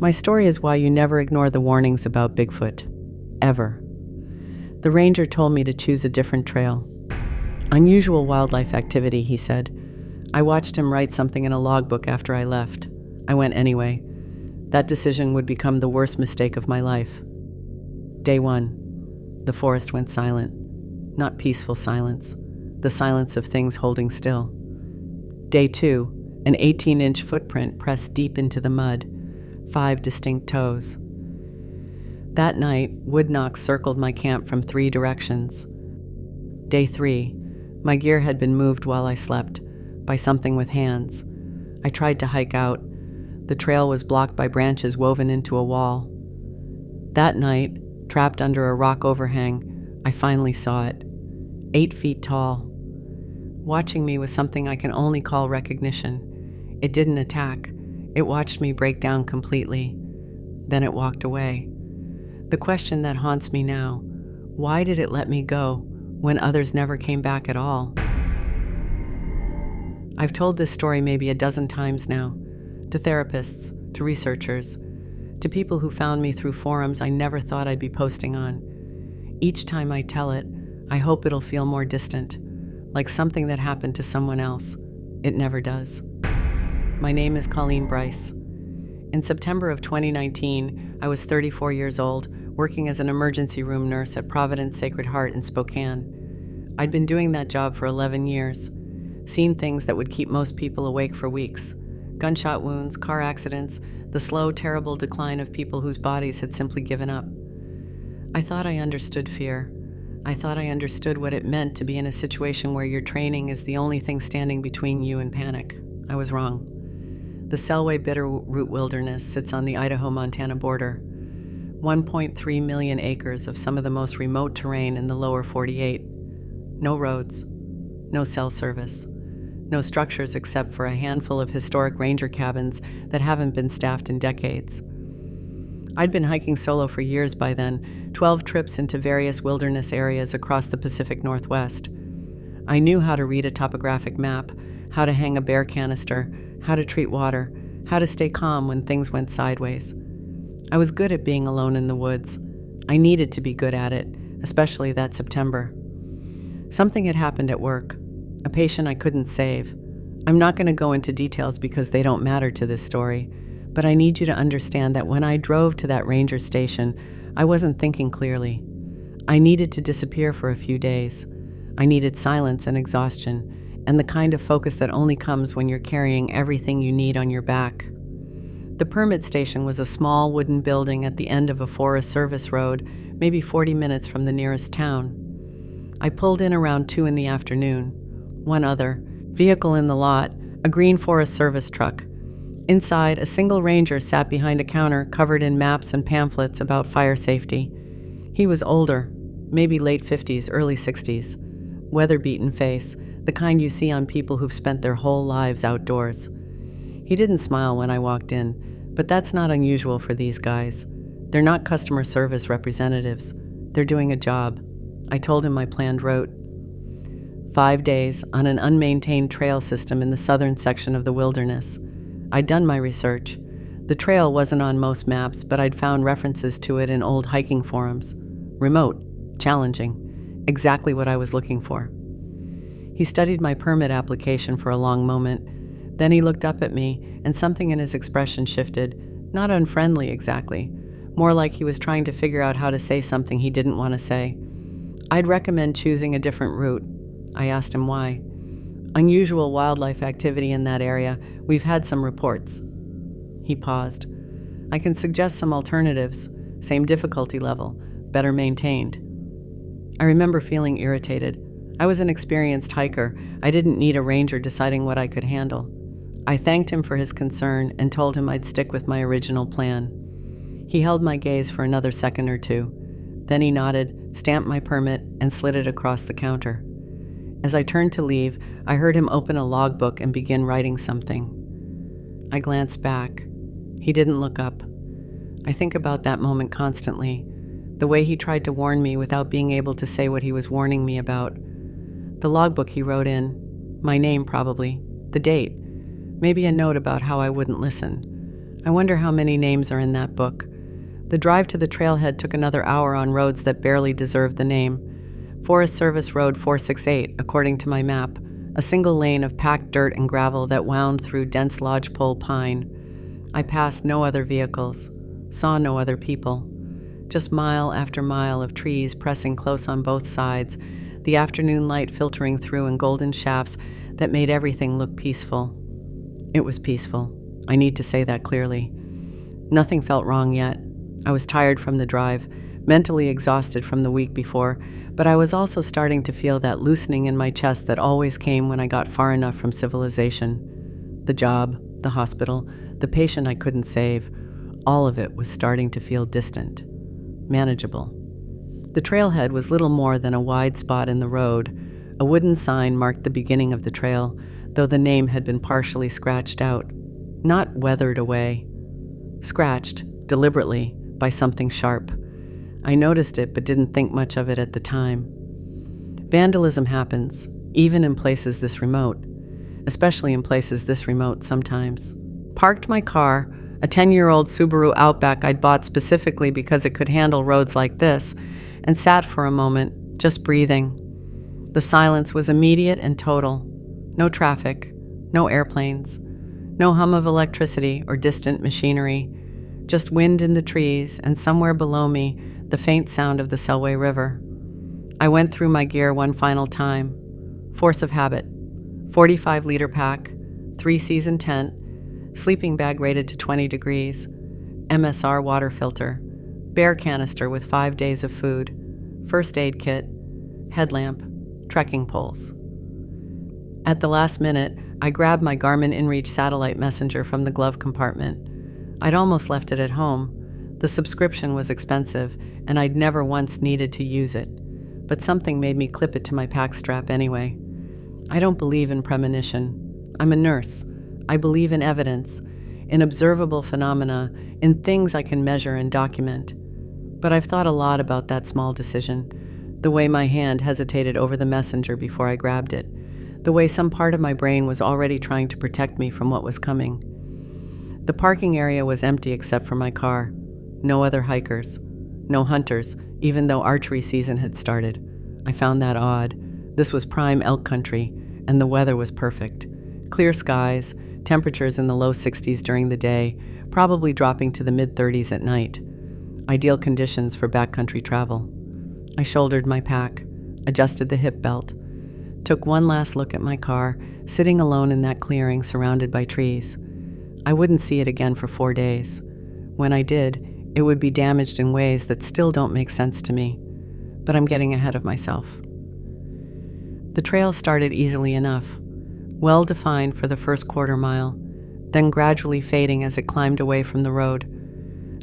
My story is why you never ignore the warnings about Bigfoot. Ever. The ranger told me to choose a different trail. Unusual wildlife activity, he said. I watched him write something in a logbook after I left. I went anyway. That decision would become the worst mistake of my life. Day 1. The forest went silent. Not peaceful silence. The silence of things holding still. Day 2. An 18-inch footprint pressed deep into the mud. 5 distinct toes. That night, wood knocks circled my camp from 3 directions. Day 3. My gear had been moved while I slept, by something with hands. I tried to hike out. The trail was blocked by branches woven into a wall. That night, trapped under a rock overhang, I finally saw it. 8 feet tall. Watching me was something I can only call recognition. It didn't attack. It watched me break down completely. Then it walked away. The question that haunts me now, why did it let me go when others never came back at all? I've told this story maybe a dozen times now, to therapists, to researchers, to people who found me through forums I never thought I'd be posting on. Each time I tell it, I hope it'll feel more distant, like something that happened to someone else. It never does. My name is Colleen Bryce. In September of 2019, I was 34 years old, working as an emergency room nurse at Providence Sacred Heart in Spokane. I'd been doing that job for 11 years, seen things that would keep most people awake for weeks. Gunshot wounds, car accidents, the slow, terrible decline of people whose bodies had simply given up. I thought I understood fear. I thought I understood what it meant to be in a situation where your training is the only thing standing between you and panic. I was wrong. The Selway Bitterroot Wilderness sits on the Idaho-Montana border. 1.3 million acres of some of the most remote terrain in the lower 48. No roads, no cell service, no structures except for a handful of historic ranger cabins that haven't been staffed in decades. I'd been hiking solo for years by then, 12 trips into various wilderness areas across the Pacific Northwest. I knew how to read a topographic map, how to hang a bear canister, how to treat water, how to stay calm when things went sideways. I was good at being alone in the woods. I needed to be good at it, especially that September. Something had happened at work, a patient I couldn't save. I'm not going to go into details because they don't matter to this story, but I need you to understand that when I drove to that ranger station, I wasn't thinking clearly. I needed to disappear for a few days. I needed silence and exhaustion, and the kind of focus that only comes when you're carrying everything you need on your back. The permit station was a small wooden building at the end of a Forest Service road, maybe 40 minutes from the nearest town. I pulled in around 2 in the afternoon. One other, vehicle in the lot, a green Forest Service truck. Inside, a single ranger sat behind a counter covered in maps and pamphlets about fire safety. He was older, maybe late 50s, early 60s. Weather-beaten face, the kind you see on people who've spent their whole lives outdoors. He didn't smile when I walked in, but that's not unusual for these guys. They're not customer service representatives. They're doing a job. I told him my planned route. 5 days on an unmaintained trail system in the southern section of the wilderness. I'd done my research. The trail wasn't on most maps, but I'd found references to it in old hiking forums. Remote, challenging, exactly what I was looking for. He studied my permit application for a long moment. Then he looked up at me, and something in his expression shifted, not unfriendly exactly, more like he was trying to figure out how to say something he didn't want to say. I'd recommend choosing a different route. I asked him why. Unusual wildlife activity in that area. We've had some reports. He paused. I can suggest some alternatives. Same difficulty level, better maintained. I remember feeling irritated. I was an experienced hiker. I didn't need a ranger deciding what I could handle. I thanked him for his concern and told him I'd stick with my original plan. He held my gaze for another second or two. Then he nodded, stamped my permit, and slid it across the counter. As I turned to leave, I heard him open a logbook and begin writing something. I glanced back. He didn't look up. I think about that moment constantly, the way he tried to warn me without being able to say what he was warning me about. The logbook he wrote in, my name probably, the date, maybe a note about how I wouldn't listen. I wonder how many names are in that book. The drive to the trailhead took another hour on roads that barely deserved the name. Forest Service Road 468, according to my map, a single lane of packed dirt and gravel that wound through dense lodgepole pine. I passed no other vehicles, saw no other people. Just mile after mile of trees pressing close on both sides, the afternoon light filtering through in golden shafts that made everything look peaceful. It was peaceful. I need to say that clearly. Nothing felt wrong yet. I was tired from the drive, mentally exhausted from the week before, but I was also starting to feel that loosening in my chest that always came when I got far enough from civilization. The job, the hospital, the patient I couldn't save, all of it was starting to feel distant, manageable. The trailhead was little more than a wide spot in the road. A wooden sign marked the beginning of the trail, though the name had been partially scratched out. Not weathered away. Scratched, deliberately, by something sharp. I noticed it but didn't think much of it at the time. Vandalism happens, even in places this remote. Especially in places this remote sometimes. Parked my car, a 10-year-old Subaru Outback I'd bought specifically because it could handle roads like this, and sat for a moment, just breathing. The silence was immediate and total. No traffic, no airplanes, no hum of electricity or distant machinery, just wind in the trees, and somewhere below me, the faint sound of the Selway River. I went through my gear one final time. Force of habit. 45-liter pack, 3-season tent, sleeping bag rated to 20 degrees, MSR water filter, bear canister with 5 days of food, first aid kit, headlamp, trekking poles. At the last minute, I grabbed my Garmin InReach satellite messenger from the glove compartment. I'd almost left it at home. The subscription was expensive, and I'd never once needed to use it, but something made me clip it to my pack strap anyway. I don't believe in premonition. I'm a nurse. I believe in evidence, in observable phenomena, in things I can measure and document. But I've thought a lot about that small decision, the way my hand hesitated over the messenger before I grabbed it, the way some part of my brain was already trying to protect me from what was coming. The parking area was empty except for my car. No other hikers. No hunters, even though archery season had started. I found that odd. This was prime elk country, and the weather was perfect. Clear skies, temperatures in the low 60s during the day, probably dropping to the mid-30s at night. Ideal conditions for backcountry travel. I shouldered my pack, adjusted the hip belt, took one last look at my car, sitting alone in that clearing surrounded by trees. I wouldn't see it again for 4 days. When I did, it would be damaged in ways that still don't make sense to me. But I'm getting ahead of myself. The trail started easily enough, well defined for the first quarter mile, then gradually fading as it climbed away from the road.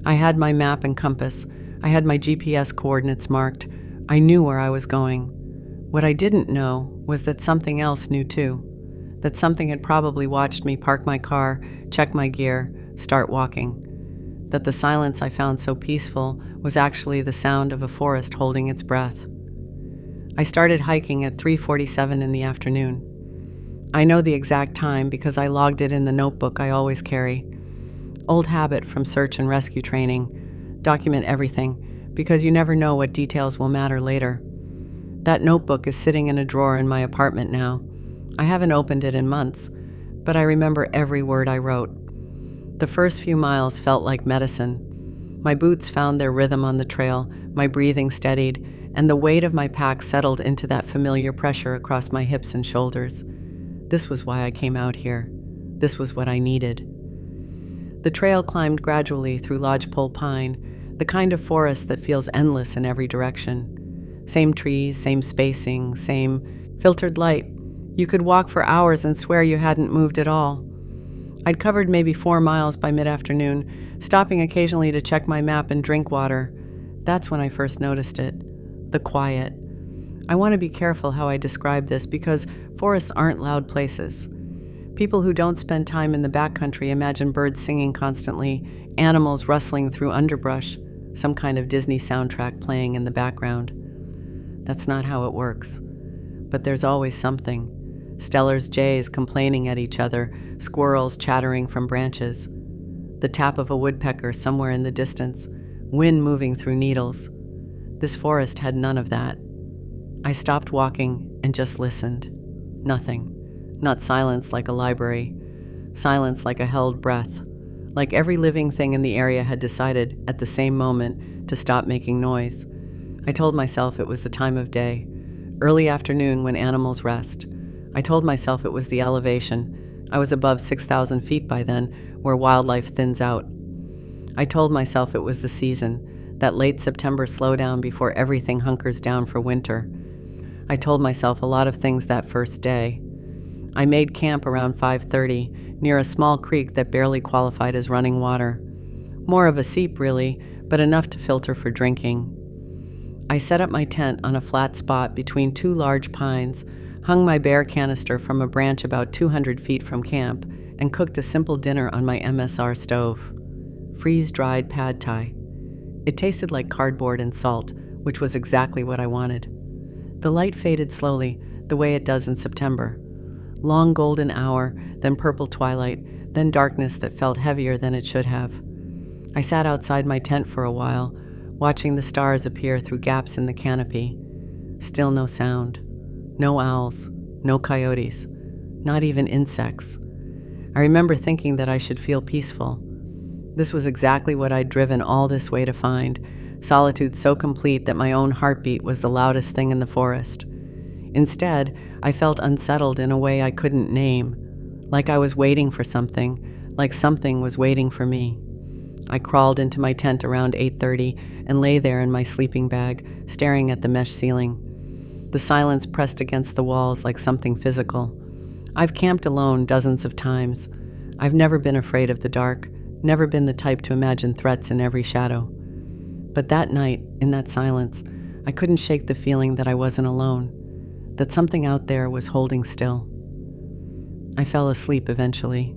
I had my map and compass. I had my GPS coordinates marked. I knew where I was going. What I didn't know was that something else knew too, that something had probably watched me park my car, check my gear, start walking, that the silence I found so peaceful was actually the sound of a forest holding its breath. I started hiking at 3:47 in the afternoon. I know the exact time because I logged it in the notebook I always carry. Old habit from search and rescue training. Document everything, because you never know what details will matter later. That notebook is sitting in a drawer in my apartment now. I haven't opened it in months, but I remember every word I wrote. The first few miles felt like medicine. My boots found their rhythm on the trail, my breathing steadied, and the weight of my pack settled into that familiar pressure across my hips and shoulders. This was why I came out here. This was what I needed. The trail climbed gradually through lodgepole pine, the kind of forest that feels endless in every direction. Same trees, same spacing, same filtered light. You could walk for hours and swear you hadn't moved at all. I'd covered maybe 4 miles by mid-afternoon, stopping occasionally to check my map and drink water. That's when I first noticed it. The quiet. I want to be careful how I describe this because forests aren't loud places. People who don't spend time in the backcountry imagine birds singing constantly, animals rustling through underbrush, some kind of Disney soundtrack playing in the background. That's not how it works. But there's always something. Stellar's jays complaining at each other, squirrels chattering from branches. the tap of a woodpecker somewhere in the distance, wind moving through needles. This forest had none of that. I stopped walking and just listened. Nothing. Not silence like a library. Silence like a held breath. Like every living thing in the area had decided, at the same moment, to stop making noise. I told myself it was the time of day. Early afternoon when animals rest. I told myself it was the elevation. I was above 6,000 feet by then, where wildlife thins out. I told myself it was the season, that late September slowdown before everything hunkers down for winter. I told myself a lot of things that first day. I made camp around 5:30, near a small creek that barely qualified as running water. More of a seep, really, but enough to filter for drinking. I set up my tent on a flat spot between two large pines, hung my bear canister from a branch about 200 feet from camp, and cooked a simple dinner on my MSR stove. Freeze-dried pad thai. It tasted like cardboard and salt, which was exactly what I wanted. The light faded slowly, the way it does in September. Long golden hour, then purple twilight, then darkness that felt heavier than it should have. I sat outside my tent for a while, watching the stars appear through gaps in the canopy. Still no sound. No owls. No coyotes. Not even insects. I remember thinking that I should feel peaceful. This was exactly what I'd driven all this way to find, solitude so complete that my own heartbeat was the loudest thing in the forest. Instead, I felt unsettled in a way I couldn't name, like I was waiting for something, like something was waiting for me. I crawled into my tent around 8:30 and lay there in my sleeping bag, staring at the mesh ceiling. The silence pressed against the walls like something physical. I've camped alone dozens of times. I've never been afraid of the dark, never been the type to imagine threats in every shadow. But that night, in that silence, I couldn't shake the feeling that I wasn't alone, that something out there was holding still. I fell asleep eventually.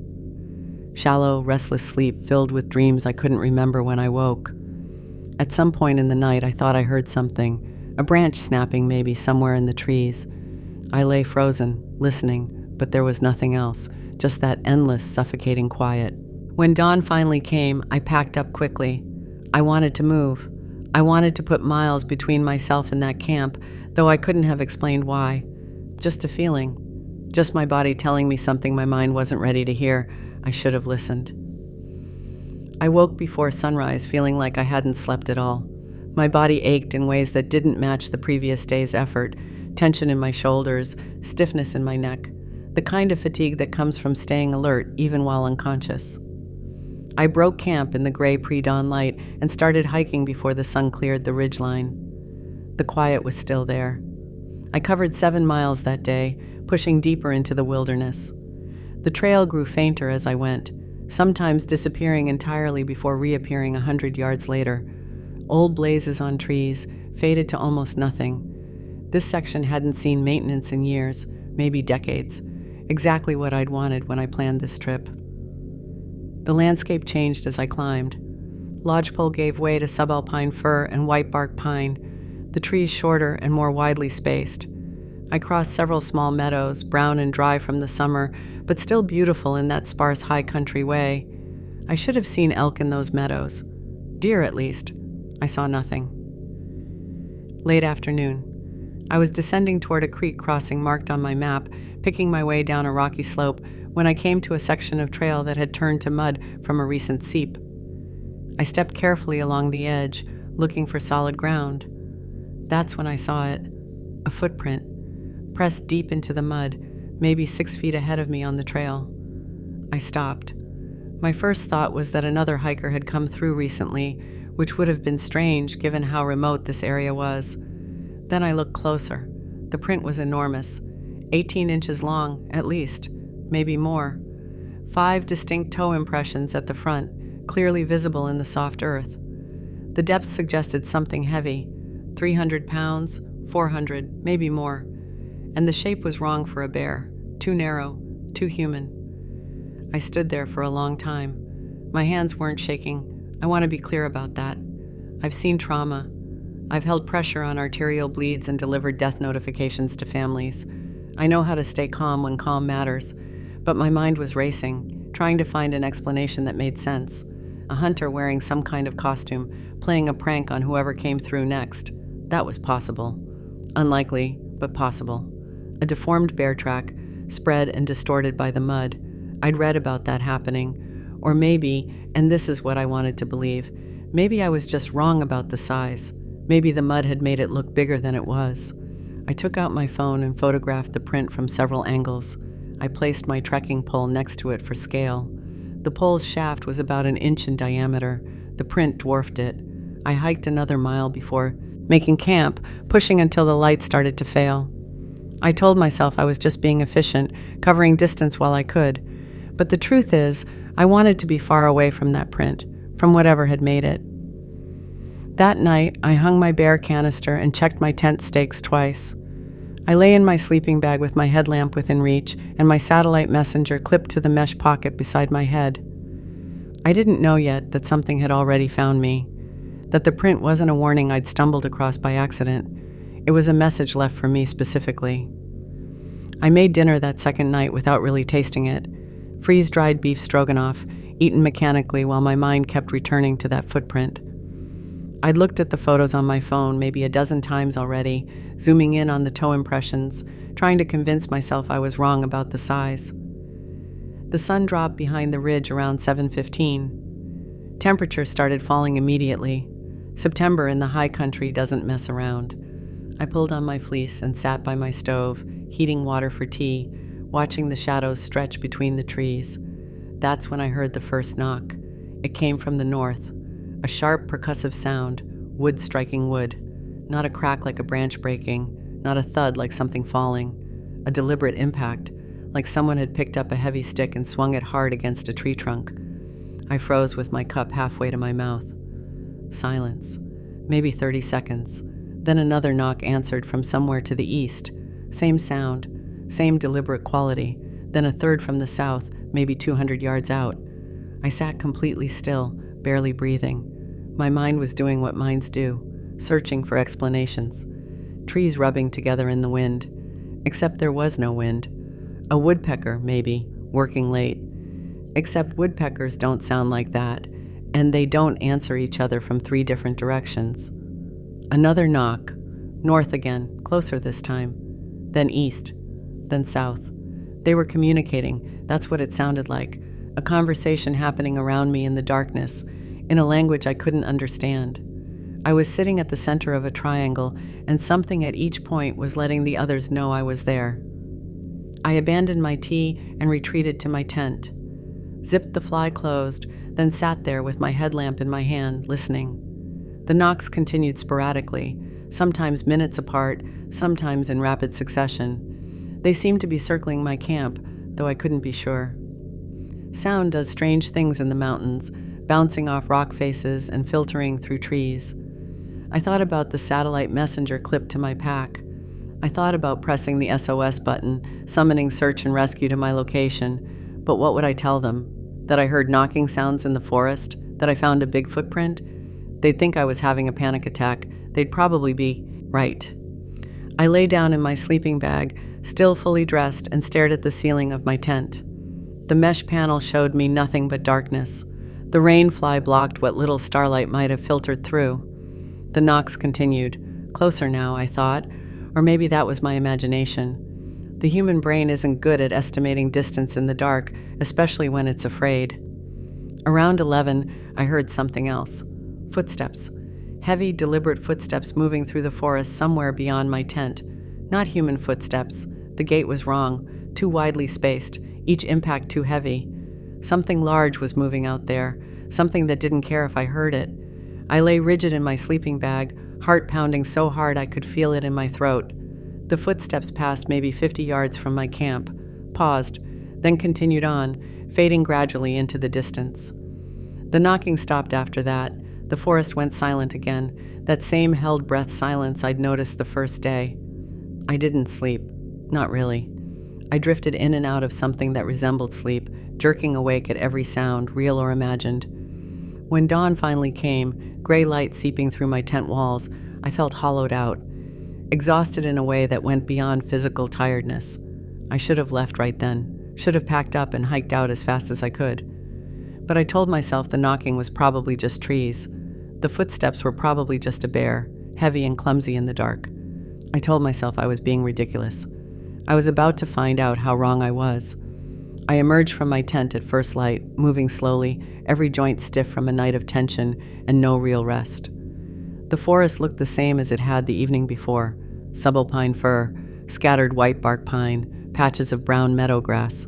Shallow, restless sleep filled with dreams I couldn't remember when I woke. At some point in the night, I thought I heard something, a branch snapping maybe somewhere in the trees. I lay frozen, listening, but there was nothing else, just that endless, suffocating quiet. When dawn finally came, I packed up quickly. I wanted to move. I wanted to put miles between myself and that camp, though I couldn't have explained why. Just a feeling. Just my body telling me something my mind wasn't ready to hear. I should have listened. I woke before sunrise, feeling like I hadn't slept at all. My body ached in ways that didn't match the previous day's effort. Tension in my shoulders, stiffness in my neck. The kind of fatigue that comes from staying alert even while unconscious. I broke camp in the gray pre-dawn light and started hiking before the sun cleared the ridgeline. The quiet was still there. I covered 7 miles that day, pushing deeper into the wilderness. The trail grew fainter as I went, sometimes disappearing entirely before reappearing 100 yards later. Old blazes on trees, faded to almost nothing. This section hadn't seen maintenance in years, maybe decades. Exactly what I'd wanted when I planned this trip. The landscape changed as I climbed. Lodgepole gave way to subalpine fir and white bark pine, the trees shorter and more widely spaced. I crossed several small meadows, brown and dry from the summer, but still beautiful in that sparse high country way. I should have seen elk in those meadows. Deer, at least. I saw nothing. Late afternoon. I was descending toward a creek crossing marked on my map, picking my way down a rocky slope, when I came to a section of trail that had turned to mud from a recent seep. I stepped carefully along the edge, looking for solid ground. That's when I saw it. A footprint, pressed deep into the mud, maybe 6 feet ahead of me on the trail. I stopped. My first thought was that another hiker had come through recently, which would have been strange given how remote this area was. Then I looked closer. The print was enormous, 18 inches long, at least, maybe more. 5 distinct toe impressions at the front, clearly visible in the soft earth. The depth suggested something heavy, 300 pounds, 400, maybe more. And the shape was wrong for a bear, too narrow, too human. I stood there for a long time. My hands weren't shaking. I want to be clear about that. I've seen trauma. I've held pressure on arterial bleeds and delivered death notifications to families. I know how to stay calm when calm matters, but my mind was racing, trying to find an explanation that made sense. a hunter wearing some kind of costume, playing a prank on whoever came through next. That was possible. Unlikely, but possible. A deformed bear track, spread and distorted by the mud. I'd read about that happening. Or maybe, and this is what I wanted to believe, maybe I was just wrong about the size. Maybe the mud had made it look bigger than it was. I took out my phone and photographed the print from several angles. I placed my trekking pole next to it for scale. The pole's shaft was about an inch in diameter. The print dwarfed it. I hiked another mile before making camp, pushing until the light started to fail. I told myself I was just being efficient, covering distance while I could. But the truth is, I wanted to be far away from that print, from whatever had made it. That night, I hung my bear canister and checked my tent stakes twice. I lay in my sleeping bag with my headlamp within reach and my satellite messenger clipped to the mesh pocket beside my head. I didn't know yet that something had already found me, that the print wasn't a warning I'd stumbled across by accident. It was a message left for me specifically. I made dinner that second night without really tasting it. Freeze-dried beef stroganoff, eaten mechanically while my mind kept returning to that footprint. I'd looked at the photos on my phone maybe a dozen times already, zooming in on the toe impressions, trying to convince myself I was wrong about the size. The sun dropped behind the ridge around 7:15. Temperature started falling immediately. September in the high country doesn't mess around. I pulled on my fleece and sat by my stove, heating water for tea, watching the shadows stretch between the trees. That's when I heard the first knock. It came from the north. A sharp, percussive sound, wood striking wood. Not a crack like a branch breaking, not a thud like something falling. A deliberate impact, like someone had picked up a heavy stick and swung it hard against a tree trunk. I froze with my cup halfway to my mouth. Silence. Maybe 30 seconds. Then another knock answered from somewhere to the east. Same sound, same deliberate quality. Then a third from the south, maybe 200 yards out. I sat completely still, barely breathing. My mind was doing what minds do, searching for explanations. Trees rubbing together in the wind. Except there was no wind. A woodpecker, maybe, working late. Except woodpeckers don't sound like that, and they don't answer each other from 3 different directions. Another knock. North again, closer this time. Then east. Then south. They were communicating, that's what it sounded like. A conversation happening around me in the darkness, in a language I couldn't understand. I was sitting at the center of a triangle, and something at each point was letting the others know I was there. I abandoned my tea and retreated to my tent. Zipped the fly closed, then sat there with my headlamp in my hand, listening. The knocks continued sporadically, sometimes minutes apart, sometimes in rapid succession. They seemed to be circling my camp, though I couldn't be sure. Sound does strange things in the mountains, bouncing off rock faces and filtering through trees. I thought about the satellite messenger clipped to my pack. I thought about pressing the SOS button, summoning search and rescue to my location. But what would I tell them? That I heard knocking sounds in the forest? That I found a Bigfoot print? They'd think I was having a panic attack. They'd probably be right. I lay down in my sleeping bag, still fully dressed, and stared at the ceiling of my tent. The mesh panel showed me nothing but darkness. The rain fly blocked what little starlight might have filtered through. The knocks continued. Closer now, I thought, or maybe that was my imagination. The human brain isn't good at estimating distance in the dark, especially when it's afraid. Around 11, I heard something else. Footsteps. Heavy, deliberate footsteps moving through the forest somewhere beyond my tent. Not human footsteps. The gait was wrong, too widely spaced, each impact too heavy. Something large was moving out there, something that didn't care if I heard it. I lay rigid in my sleeping bag, heart pounding so hard I could feel it in my throat. The footsteps passed maybe 50 yards from my camp, paused, then continued on, fading gradually into the distance. The knocking stopped after that. The forest went silent again, that same held breath silence I'd noticed the first day. I didn't sleep. Not really. I drifted in and out of something that resembled sleep, jerking awake at every sound, real or imagined. When dawn finally came, gray light seeping through my tent walls, I felt hollowed out, exhausted in a way that went beyond physical tiredness. I should have left right then, should have packed up and hiked out as fast as I could. But I told myself the knocking was probably just trees. The footsteps were probably just a bear, heavy and clumsy in the dark. I told myself I was being ridiculous. I was about to find out how wrong I was. I emerged from my tent at first light, moving slowly, every joint stiff from a night of tension and no real rest. The forest looked the same as it had the evening before: subtle pine fir, scattered white bark pine, patches of brown meadow grass.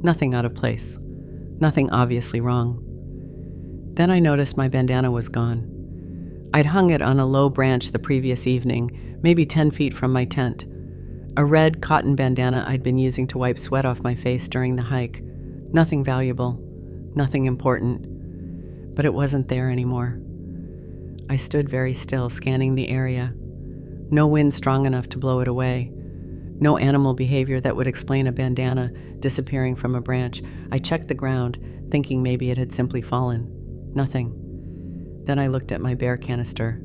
Nothing out of place. Nothing obviously wrong. Then I noticed my bandana was gone. I'd hung it on a low branch the previous evening, maybe 10 feet from my tent. A red cotton bandana I'd been using to wipe sweat off my face during the hike. Nothing valuable, nothing important. But it wasn't there anymore. I stood very still, scanning the area. No wind strong enough to blow it away. No animal behavior that would explain a bandana disappearing from a branch. I checked the ground, thinking maybe it had simply fallen. Nothing. Then I looked at my bear canister.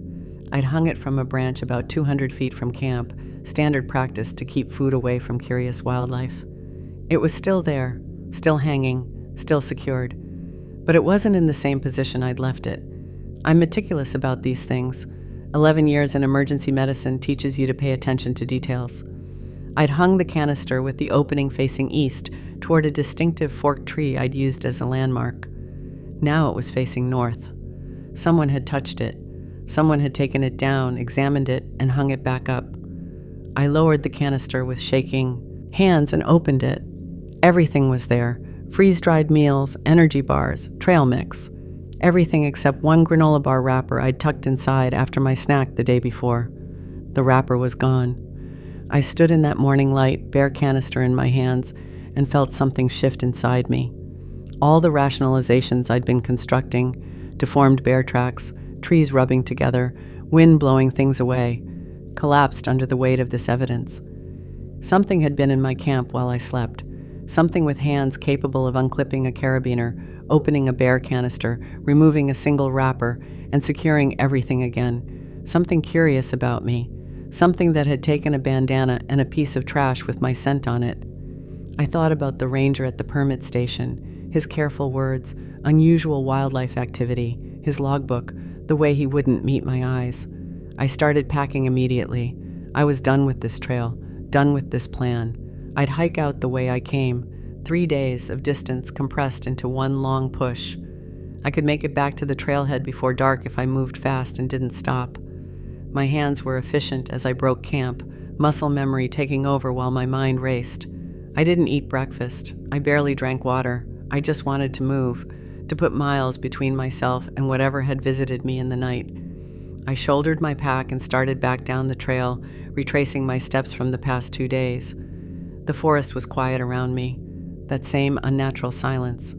I'd hung it from a branch about 200 feet from camp, standard practice to keep food away from curious wildlife. It was still there, still hanging, still secured. But it wasn't in the same position I'd left it. I'm meticulous about these things. 11 years in emergency medicine teaches you to pay attention to details. I'd hung the canister with the opening facing east toward a distinctive forked tree I'd used as a landmark. Now it was facing north. Someone had touched it. Someone had taken it down, examined it, and hung it back up. I lowered the canister with shaking hands and opened it. Everything was there: freeze-dried meals, energy bars, trail mix. Everything except one granola bar wrapper I'd tucked inside after my snack the day before. The wrapper was gone. I stood in that morning light, bare canister in my hands, and felt something shift inside me. All the rationalizations I'd been constructing, deformed bear tracks, trees rubbing together, wind blowing things away, collapsed under the weight of this evidence. Something had been in my camp while I slept. Something with hands capable of unclipping a carabiner, opening a bear canister, removing a single wrapper, and securing everything again. Something curious about me. Something that had taken a bandana and a piece of trash with my scent on it. I thought about the ranger at the permit station, his careful words, unusual wildlife activity, his logbook, the way he wouldn't meet my eyes. I started packing immediately. I was done with this trail, done with this plan. I'd hike out the way I came, 3 days of distance compressed into one long push. I could make it back to the trailhead before dark if I moved fast and didn't stop. My hands were efficient as I broke camp, muscle memory taking over while my mind raced. I didn't eat breakfast. I barely drank water. I just wanted to move, to put miles between myself and whatever had visited me in the night. I shouldered my pack and started back down the trail, retracing my steps from the past 2 days. The forest was quiet around me, that same unnatural silence.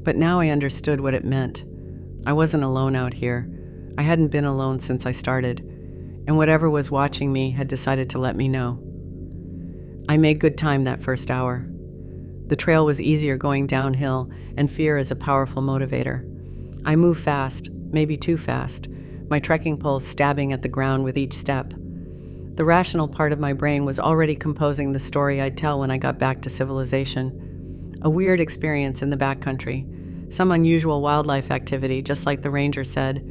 But now I understood what it meant. I wasn't alone out here. I hadn't been alone since I started, and whatever was watching me had decided to let me know. I made good time that first hour. The trail was easier going downhill, and fear is a powerful motivator. I moved fast, maybe too fast, my trekking poles stabbing at the ground with each step. The rational part of my brain was already composing the story I'd tell when I got back to civilization. A weird experience in the backcountry, some unusual wildlife activity, just like the ranger said.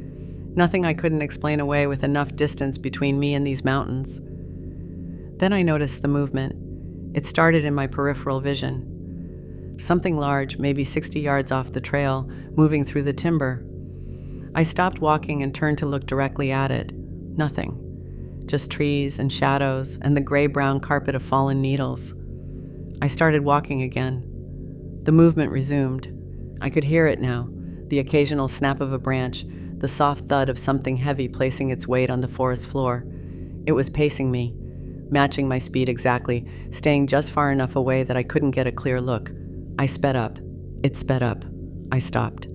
Nothing I couldn't explain away with enough distance between me and these mountains. Then I noticed the movement. It started in my peripheral vision. Something large, maybe 60 yards off the trail, moving through the timber. I stopped walking and turned to look directly at it. Nothing. Just trees and shadows and the gray-brown carpet of fallen needles. I started walking again. The movement resumed. I could hear it now, the occasional snap of a branch, the soft thud of something heavy placing its weight on the forest floor. It was pacing me, matching my speed exactly, staying just far enough away that I couldn't get a clear look. I sped up. It sped up. I stopped.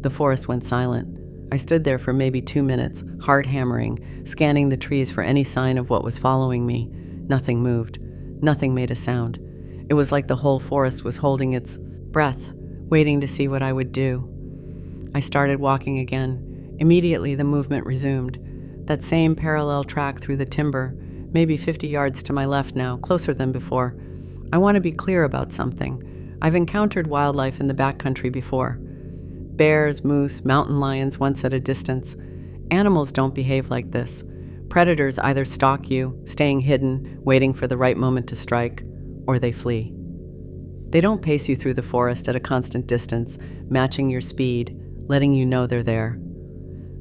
The forest went silent. I stood there for maybe 2 minutes, heart hammering, scanning the trees for any sign of what was following me. Nothing moved. Nothing made a sound. It was like the whole forest was holding its breath, waiting to see what I would do. I started walking again. Immediately, the movement resumed. That same parallel track through the timber, maybe 50 yards to my left now, closer than before. I want to be clear about something. I've encountered wildlife in the backcountry before. bears, moose, mountain lions once at a distance. Animals don't behave like this. Predators either stalk you, staying hidden, waiting for the right moment to strike, or they flee. They don't pace you through the forest at a constant distance, matching your speed, letting you know they're there.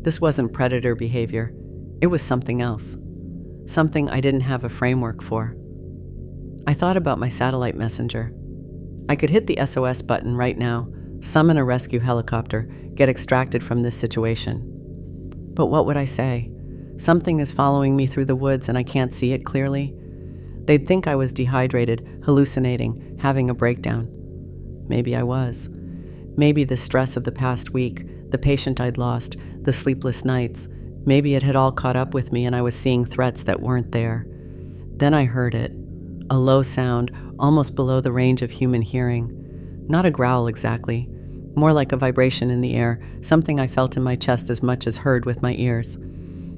This wasn't predator behavior. It was something else. Something I didn't have a framework for. I thought about my satellite messenger. I could hit the SOS button right now, summon a rescue helicopter, get extracted from this situation. But what would I say? Something is following me through the woods and I can't see it clearly. They'd think I was dehydrated, hallucinating, having a breakdown. Maybe I was. Maybe the stress of the past week, the patient I'd lost, the sleepless nights, maybe it had all caught up with me and I was seeing threats that weren't there. Then I heard it. A low sound, almost below the range of human hearing. Not a growl exactly, more like a vibration in the air, something I felt in my chest as much as heard with my ears.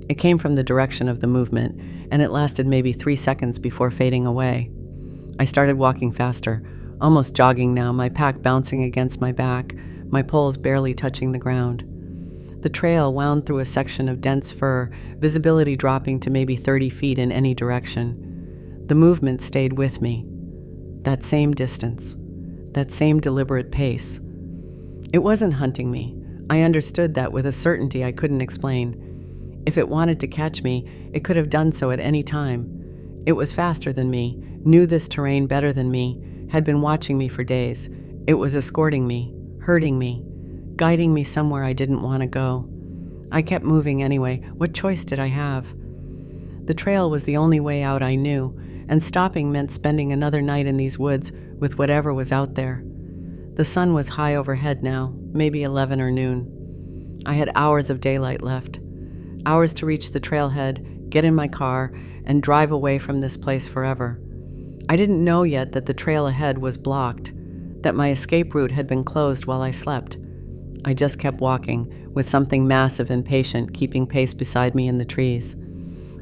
It came from the direction of the movement, and it lasted maybe 3 seconds before fading away. I started walking faster, almost jogging now, my pack bouncing against my back, my poles barely touching the ground. The trail wound through a section of dense fir, visibility dropping to maybe 30 feet in any direction. The movement stayed with me. That same distance, that same deliberate pace. It wasn't hunting me. I understood that with a certainty I couldn't explain. If it wanted to catch me, it could have done so at any time. It was faster than me, knew this terrain better than me, had been watching me for days. It was escorting me, herding me, guiding me somewhere I didn't want to go. I kept moving anyway. What choice did I have? The trail was the only way out I knew, and stopping meant spending another night in these woods with whatever was out there. The sun was high overhead now, maybe 11 or noon. I had hours of daylight left. Hours to reach the trailhead, get in my car, and drive away from this place forever. I didn't know yet that the trail ahead was blocked, that my escape route had been closed while I slept. I just kept walking, with something massive and patient keeping pace beside me in the trees.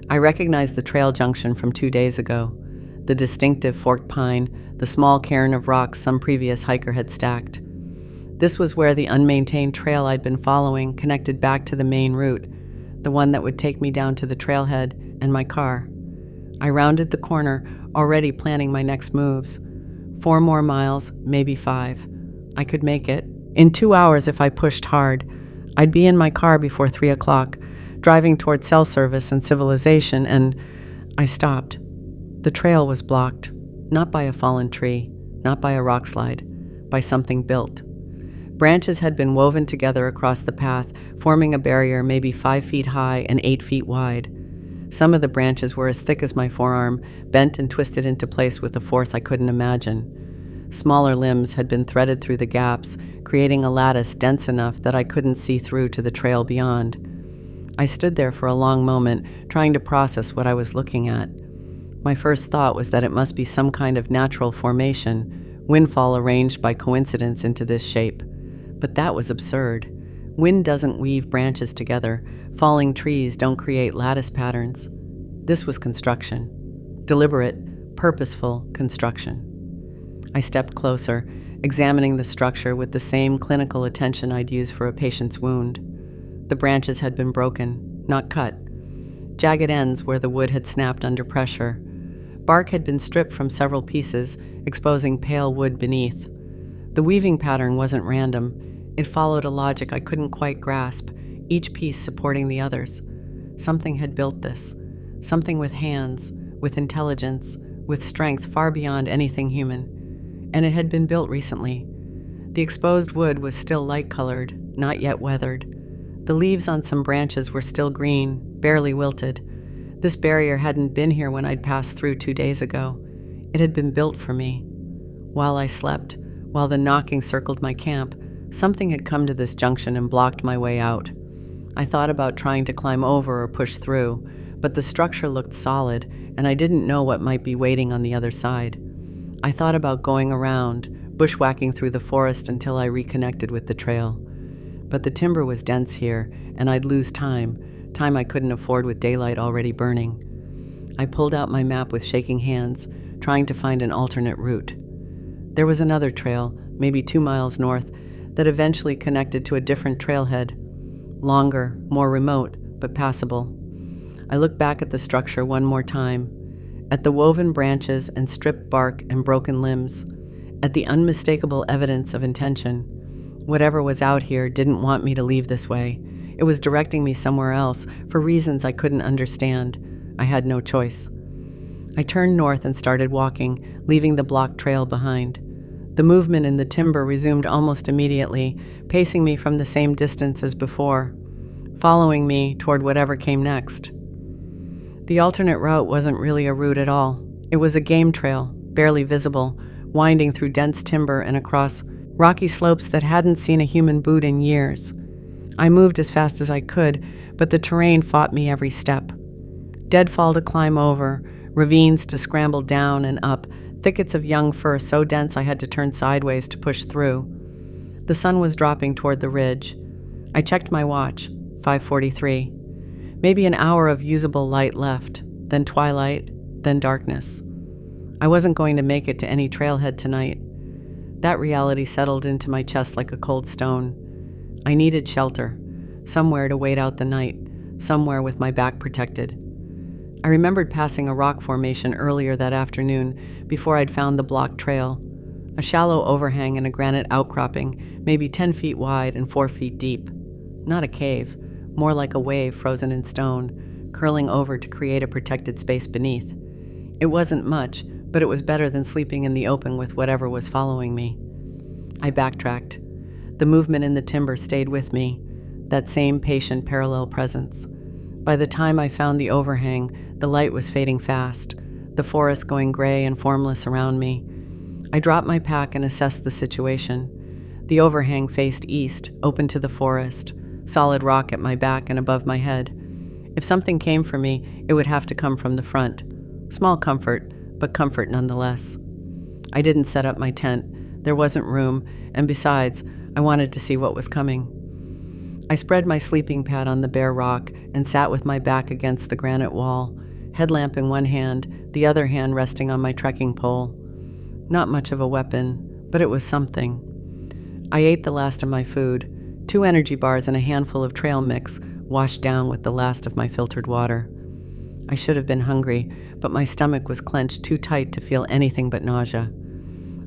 I recognized the trail junction from 2 days ago, the distinctive forked pine, the small cairn of rocks some previous hiker had stacked. This was where the unmaintained trail I'd been following connected back to the main route, the one that would take me down to the trailhead and my car. I rounded the corner, already planning my next moves. 4 more miles, maybe 5. I could make it. In 2 hours if I pushed hard. I'd be in my car before 3 o'clock, driving toward cell service and civilization, and I stopped. The trail was blocked, not by a fallen tree, not by a rock slide, by something built. Branches had been woven together across the path, forming a barrier maybe 5 feet high and 8 feet wide. Some of the branches were as thick as my forearm, bent and twisted into place with a force I couldn't imagine. Smaller limbs had been threaded through the gaps, creating a lattice dense enough that I couldn't see through to the trail beyond. I stood there for a long moment, trying to process what I was looking at. My first thought was that it must be some kind of natural formation, windfall arranged by coincidence into this shape. But that was absurd. Wind doesn't weave branches together. Falling trees don't create lattice patterns. This was construction. Deliberate, purposeful construction. I stepped closer, examining the structure with the same clinical attention I'd use for a patient's wound. The branches had been broken, not cut. Jagged ends where the wood had snapped under pressure. Bark had been stripped from several pieces, exposing pale wood beneath. The weaving pattern wasn't random. It followed a logic I couldn't quite grasp, each piece supporting the others. Something had built this. Something with hands, with intelligence, with strength far beyond anything human. And it had been built recently. The exposed wood was still light-colored, not yet weathered. The leaves on some branches were still green, barely wilted. This barrier hadn't been here when I'd passed through 2 days ago. It had been built for me. While I slept, while the knocking circled my camp, something had come to this junction and blocked my way out. I thought about trying to climb over or push through, but the structure looked solid, and I didn't know what might be waiting on the other side. I thought about going around, bushwhacking through the forest until I reconnected with the trail. But the timber was dense here, and I'd lose time I couldn't afford with daylight already burning. I pulled out my map with shaking hands, trying to find an alternate route. There was another trail, maybe 2 miles north, that eventually connected to a different trailhead. Longer, more remote, but passable. I looked back at the structure one more time, at the woven branches and stripped bark and broken limbs, at the unmistakable evidence of intention. Whatever was out here didn't want me to leave this way. It was directing me somewhere else for reasons I couldn't understand. I had no choice. I turned north and started walking, leaving the blocked trail behind. The movement in the timber resumed almost immediately, pacing me from the same distance as before, following me toward whatever came next. The alternate route wasn't really a route at all. It was a game trail, barely visible, winding through dense timber and across rocky slopes that hadn't seen a human boot in years. I moved as fast as I could, but the terrain fought me every step. Deadfall to climb over, ravines to scramble down and up, thickets of young fir so dense I had to turn sideways to push through. The sun was dropping toward the ridge. I checked my watch, 5:43. Maybe an hour of usable light left, then twilight, then darkness. I wasn't going to make it to any trailhead tonight. That reality settled into my chest like a cold stone. I needed shelter, somewhere to wait out the night, somewhere with my back protected. I remembered passing a rock formation earlier that afternoon before I'd found the blocked trail, a shallow overhang in a granite outcropping, maybe 10 feet wide and 4 feet deep. Not a cave, more like a wave frozen in stone, curling over to create a protected space beneath. It wasn't much, but it was better than sleeping in the open with whatever was following me. I backtracked. The movement in the timber stayed with me, that same patient parallel presence. By the time I found the overhang, the light was fading fast, the forest going gray and formless around me. I dropped my pack and assessed the situation. The overhang faced east, open to the forest, solid rock at my back and above my head. If something came for me, it would have to come from the front. Small comfort, but comfort nonetheless. I didn't set up my tent. There wasn't room, and besides, I wanted to see what was coming. I spread my sleeping pad on the bare rock and sat with my back against the granite wall, headlamp in one hand, the other hand resting on my trekking pole. Not much of a weapon, but it was something. I ate the last of my food, 2 energy bars and a handful of trail mix, washed down with the last of my filtered water. I should have been hungry, but my stomach was clenched too tight to feel anything but nausea.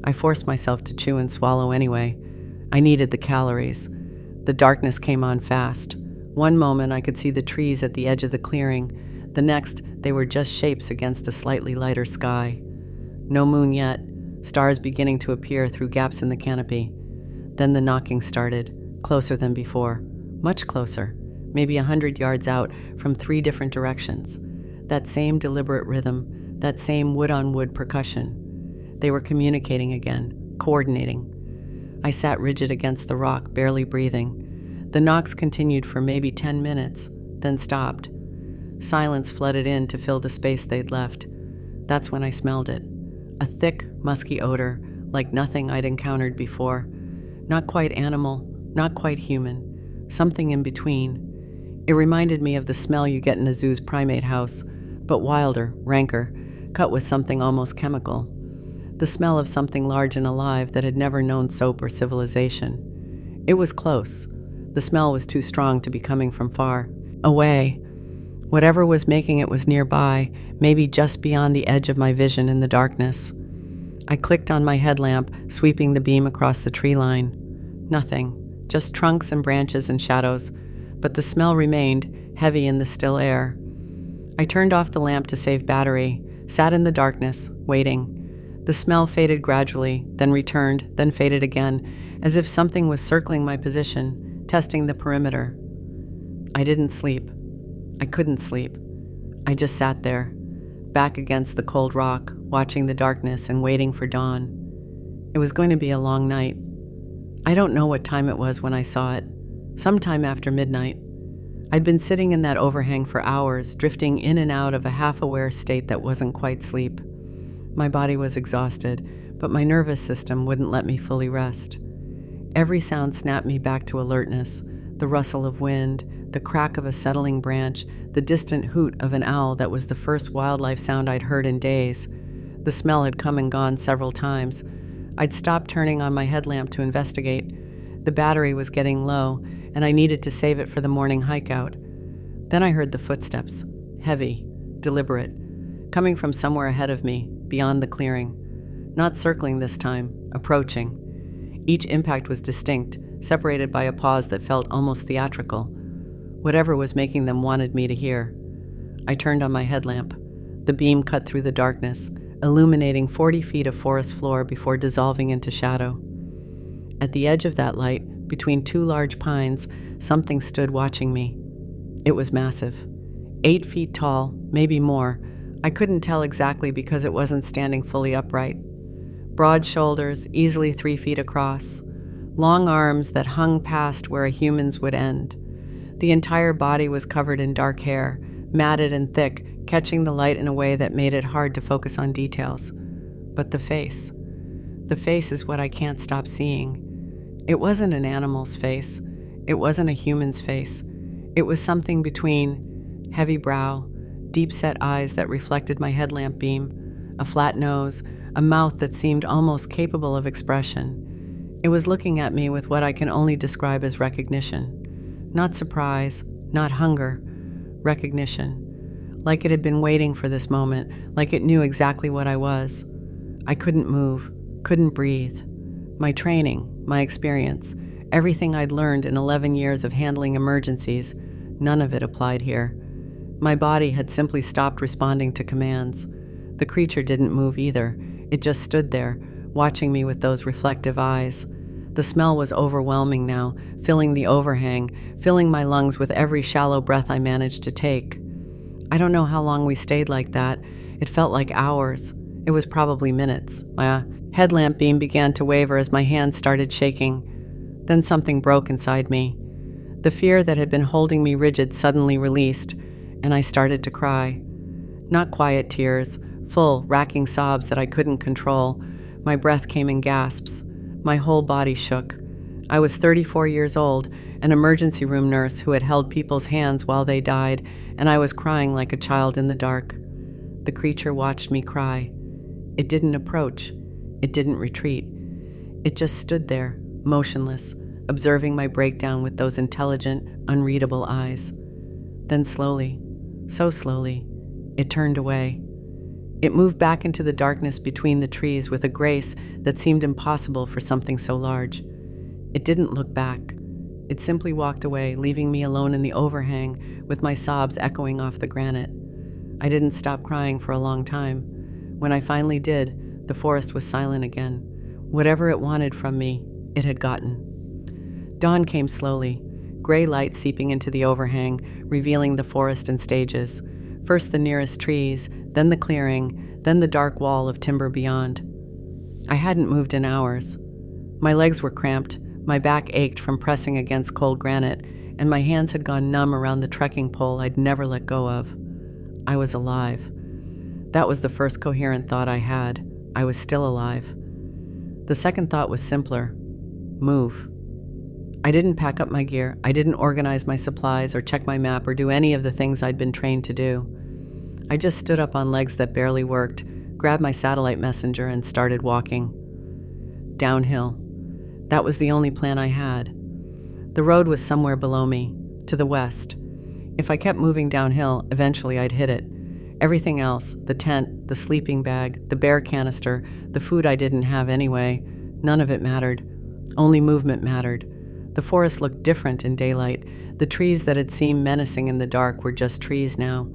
I forced myself to chew and swallow anyway. I needed the calories. The darkness came on fast. One moment I could see the trees at the edge of the clearing. The next, they were just shapes against a slightly lighter sky. No moon yet, stars beginning to appear through gaps in the canopy. Then the knocking started, closer than before, much closer, maybe 100 yards out from 3 different directions. That same deliberate rhythm, that same wood-on-wood percussion. They were communicating again, coordinating. I sat rigid against the rock, barely breathing. The knocks continued for maybe 10 minutes, then stopped. Silence flooded in to fill the space they'd left. That's when I smelled it. A thick, musky odor, like nothing I'd encountered before. Not quite animal, not quite human. Something in between. It reminded me of the smell you get in a zoo's primate house, but wilder, ranker, cut with something almost chemical. The smell of something large and alive that had never known soap or civilization. It was close. The smell was too strong to be coming from far away. Whatever was making it was nearby, maybe just beyond the edge of my vision in the darkness. I clicked on my headlamp, sweeping the beam across the tree line. Nothing, just trunks and branches and shadows, but the smell remained, heavy in the still air. I turned off the lamp to save battery, sat in the darkness, waiting. The smell faded gradually, then returned, then faded again, as if something was circling my position, testing the perimeter. I didn't sleep. I couldn't sleep. I just sat there, back against the cold rock, watching the darkness and waiting for dawn. It was going to be a long night. I don't know what time it was when I saw it. Sometime after midnight. I'd been sitting in that overhang for hours, drifting in and out of a half-aware state that wasn't quite sleep. My body was exhausted, but my nervous system wouldn't let me fully rest. Every sound snapped me back to alertness, the rustle of wind, the crack of a settling branch, the distant hoot of an owl that was the first wildlife sound I'd heard in days. The smell had come and gone several times. I'd stopped turning on my headlamp to investigate. The battery was getting low, and I needed to save it for the morning hike out. Then I heard the footsteps, heavy, deliberate, coming from somewhere ahead of me, beyond the clearing. Not circling this time, approaching. Each impact was distinct, separated by a pause that felt almost theatrical. Whatever was making them wanted me to hear. I turned on my headlamp. The beam cut through the darkness, illuminating 40 feet of forest floor before dissolving into shadow. At the edge of that light, between two large pines, something stood watching me. It was massive. 8 feet tall, maybe more. I couldn't tell exactly because it wasn't standing fully upright. Broad shoulders, easily 3 feet across. Long arms that hung past where a human's would end. The entire body was covered in dark hair, matted and thick, catching the light in a way that made it hard to focus on details. But the face. The face is what I can't stop seeing. It wasn't an animal's face. It wasn't a human's face. It was something between heavy brow, deep-set eyes that reflected my headlamp beam, a flat nose, a mouth that seemed almost capable of expression. It was looking at me with what I can only describe as recognition. Not surprise, not hunger, recognition. Like it had been waiting for this moment, like it knew exactly what I was. I couldn't move, couldn't breathe. My training, my experience, everything I'd learned in 11 years of handling emergencies, none of it applied here. My body had simply stopped responding to commands. The creature didn't move either. It just stood there, watching me with those reflective eyes. The smell was overwhelming now, filling the overhang, filling my lungs with every shallow breath I managed to take. I don't know how long we stayed like that. It felt like hours. It was probably minutes. My headlamp beam began to waver as my hands started shaking. Then something broke inside me. The fear that had been holding me rigid suddenly released, and I started to cry. Not quiet tears, full, racking sobs that I couldn't control. My breath came in gasps. My whole body shook. I was 34 years old, an emergency room nurse who had held people's hands while they died, and I was crying like a child in the dark. The creature watched me cry. It didn't approach. It didn't retreat. It just stood there, motionless, observing my breakdown with those intelligent, unreadable eyes. Then slowly, so slowly, it turned away. It moved back into the darkness between the trees with a grace that seemed impossible for something so large. It didn't look back. It simply walked away, leaving me alone in the overhang with my sobs echoing off the granite. I didn't stop crying for a long time. When I finally did, the forest was silent again. Whatever it wanted from me, it had gotten. Dawn came slowly, gray light seeping into the overhang, revealing the forest in stages. First the nearest trees, then the clearing, then the dark wall of timber beyond. I hadn't moved in hours. My legs were cramped, my back ached from pressing against cold granite, and my hands had gone numb around the trekking pole I'd never let go of. I was alive. That was the first coherent thought I had. I was still alive. The second thought was simpler. Move. I didn't pack up my gear. I didn't organize my supplies or check my map or do any of the things I'd been trained to do. I just stood up on legs that barely worked, grabbed my satellite messenger, and started walking. Downhill. That was the only plan I had. The road was somewhere below me, to the west. If I kept moving downhill, eventually I'd hit it. Everything else, the tent, the sleeping bag, the bear canister, the food I didn't have anyway, none of it mattered. Only movement mattered. The forest looked different in daylight. The trees that had seemed menacing in the dark were just trees now.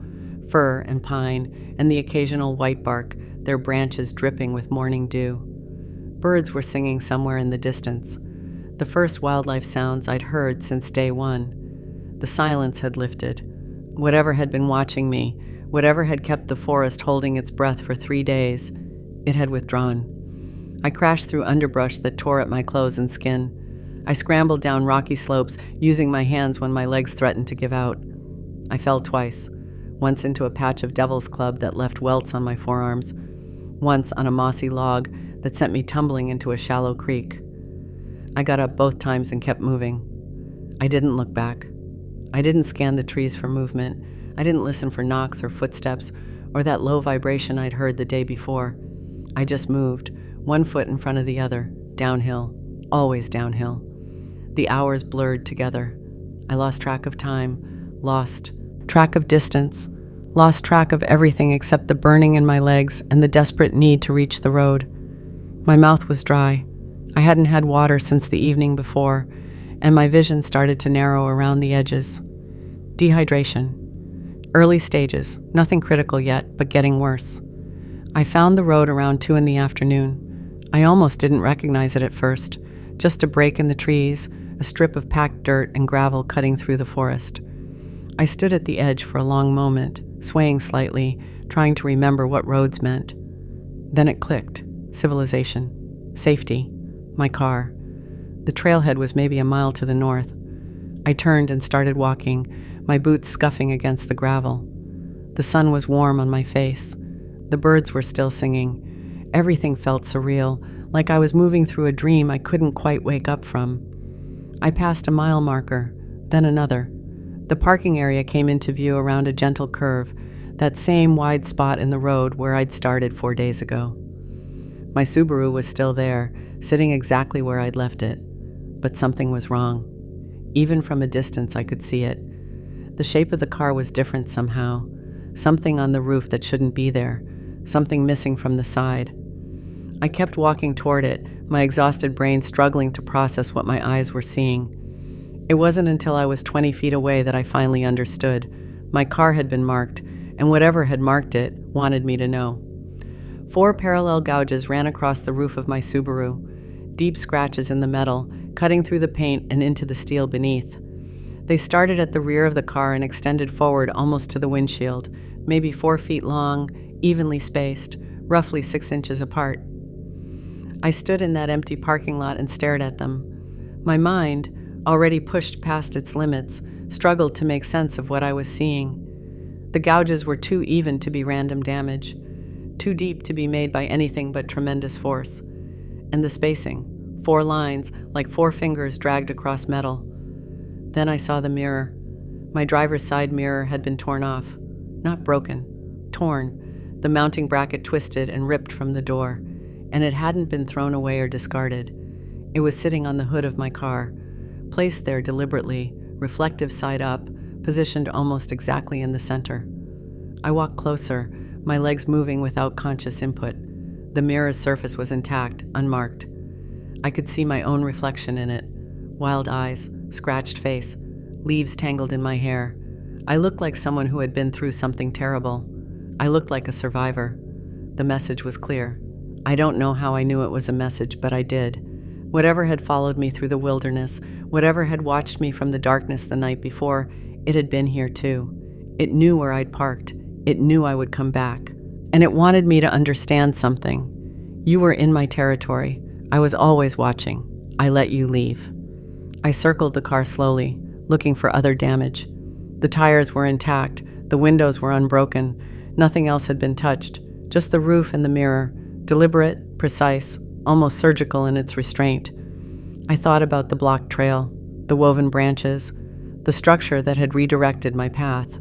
Fir and pine, and the occasional white bark, their branches dripping with morning dew. Birds were singing somewhere in the distance. The first wildlife sounds I'd heard since day one. The silence had lifted. Whatever had been watching me, whatever had kept the forest holding its breath for 3 days, it had withdrawn. I crashed through underbrush that tore at my clothes and skin. I scrambled down rocky slopes, using my hands when my legs threatened to give out. I fell twice, once into a patch of devil's club that left welts on my forearms, once on a mossy log that sent me tumbling into a shallow creek. I got up both times and kept moving. I didn't look back. I didn't scan the trees for movement. I didn't listen for knocks or footsteps or that low vibration I'd heard the day before. I just moved, one foot in front of the other, downhill, always downhill. The hours blurred together. I lost track of time, lost track of distance, lost track of everything except the burning in my legs and the desperate need to reach the road. My mouth was dry. I hadn't had water since the evening before, and my vision started to narrow around the edges. Dehydration. Early stages, nothing critical yet, but getting worse. I found the road around 2 p.m. I almost didn't recognize it at first, just a break in the trees, a strip of packed dirt and gravel cutting through the forest. I stood at the edge for a long moment, swaying slightly, trying to remember what roads meant. Then it clicked. Civilization. Safety. My car. The trailhead was maybe a mile to the north. I turned and started walking, my boots scuffing against the gravel. The sun was warm on my face. The birds were still singing. Everything felt surreal, like I was moving through a dream I couldn't quite wake up from. I passed a mile marker, then another. The parking area came into view around a gentle curve, that same wide spot in the road where I'd started 4 days ago. My Subaru was still there, sitting exactly where I'd left it. But something was wrong. Even from a distance, I could see it. The shape of the car was different somehow. Something on the roof that shouldn't be there. Something missing from the side. I kept walking toward it, my exhausted brain struggling to process what my eyes were seeing. It wasn't until I was 20 feet away that I finally understood. My car had been marked, and whatever had marked it wanted me to know. 4 parallel gouges ran across the roof of my Subaru, deep scratches in the metal, cutting through the paint and into the steel beneath. They started at the rear of the car and extended forward almost to the windshield, maybe 4 feet long, evenly spaced, roughly 6 inches apart. I stood in that empty parking lot and stared at them. My mind, already pushed past its limits, struggled to make sense of what I was seeing. The gouges were too even to be random damage, too deep to be made by anything but tremendous force. And the spacing, 4 lines, like 4 fingers dragged across metal. Then I saw the mirror. My driver's side mirror had been torn off. Not broken, torn. The mounting bracket twisted and ripped from the door, and it hadn't been thrown away or discarded. It was sitting on the hood of my car, placed there deliberately, reflective side up, positioned almost exactly in the center. I walked closer, my legs moving without conscious input. The mirror's surface was intact, unmarked. I could see my own reflection in it. Wild eyes, scratched face, leaves tangled in my hair. I looked like someone who had been through something terrible. I looked like a survivor. The message was clear. I don't know how I knew it was a message, but I did. Whatever had followed me through the wilderness, whatever had watched me from the darkness the night before, it had been here too. It knew where I'd parked. It knew I would come back. And it wanted me to understand something. You were in my territory. I was always watching. I let you leave. I circled the car slowly, looking for other damage. The tires were intact. The windows were unbroken. Nothing else had been touched. Just the roof and the mirror. Deliberate, precise, almost surgical in its restraint. I thought about the blocked trail, the woven branches, the structure that had redirected my path.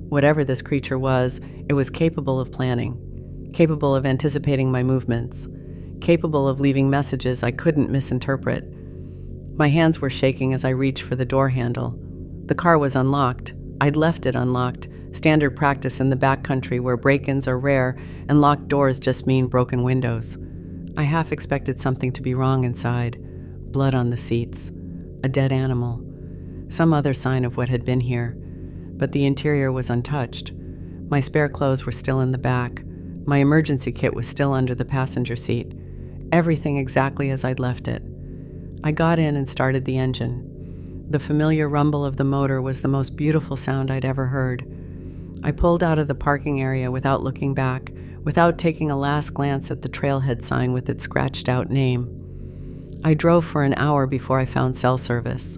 Whatever this creature was, it was capable of planning, capable of anticipating my movements, capable of leaving messages I couldn't misinterpret. My hands were shaking as I reached for the door handle. The car was unlocked. I'd left it unlocked, standard practice in the backcountry where break-ins are rare and locked doors just mean broken windows. I half expected something to be wrong inside. Blood on the seats. A dead animal. Some other sign of what had been here. But the interior was untouched. My spare clothes were still in the back. My emergency kit was still under the passenger seat. Everything exactly as I'd left it. I got in and started the engine. The familiar rumble of the motor was the most beautiful sound I'd ever heard. I pulled out of the parking area without looking back, without taking a last glance at the trailhead sign with its scratched-out name. I drove for an hour before I found cell service.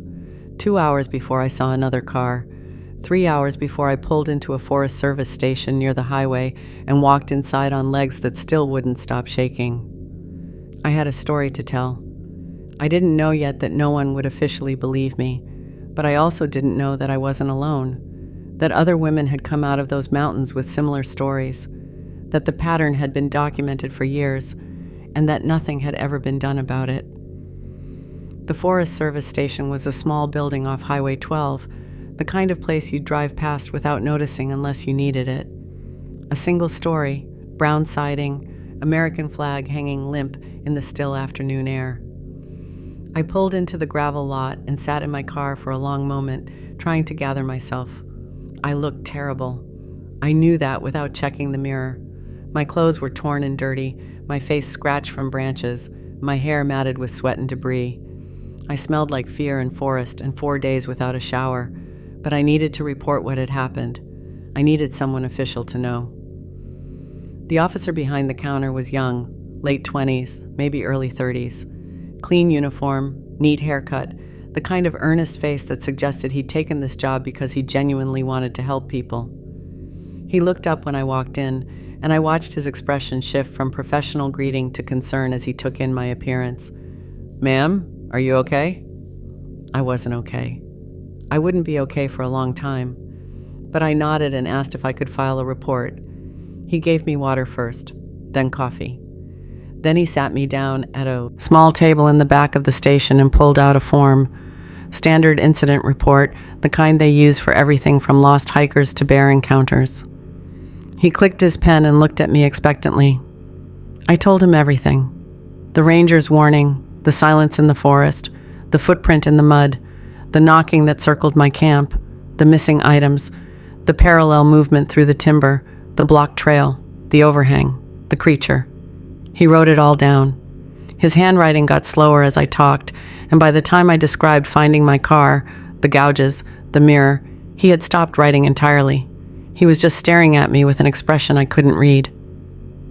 2 hours before I saw another car. 3 hours before I pulled into a Forest Service station near the highway and walked inside on legs that still wouldn't stop shaking. I had a story to tell. I didn't know yet that no one would officially believe me, but I also didn't know that I wasn't alone, that other women had come out of those mountains with similar stories, that the pattern had been documented for years, and that nothing had ever been done about it. The Forest Service station was a small building off Highway 12, the kind of place you'd drive past without noticing unless you needed it. A single story, brown siding, American flag hanging limp in the still afternoon air. I pulled into the gravel lot and sat in my car for a long moment, trying to gather myself. I looked terrible. I knew that without checking the mirror. My clothes were torn and dirty, my face scratched from branches, my hair matted with sweat and debris. I smelled like fear and forest and 4 days without a shower, but I needed to report what had happened. I needed someone official to know. The officer behind the counter was young, late 20s, maybe early 30s. Clean uniform, neat haircut, the kind of earnest face that suggested he'd taken this job because he genuinely wanted to help people. He looked up when I walked in, and I watched his expression shift from professional greeting to concern as he took in my appearance. "Ma'am, are you okay?" I wasn't okay. I wouldn't be okay for a long time, but I nodded and asked if I could file a report. He gave me water first, then coffee. Then he sat me down at a small table in the back of the station and pulled out a form. Standard incident report, the kind they use for everything from lost hikers to bear encounters. He clicked his pen and looked at me expectantly. I told him everything. The ranger's warning, the silence in the forest, the footprint in the mud, the knocking that circled my camp, the missing items, the parallel movement through the timber, the blocked trail, the overhang, the creature. He wrote it all down. His handwriting got slower as I talked, and by the time I described finding my car, the gouges, the mirror, he had stopped writing entirely. He was just staring at me with an expression I couldn't read.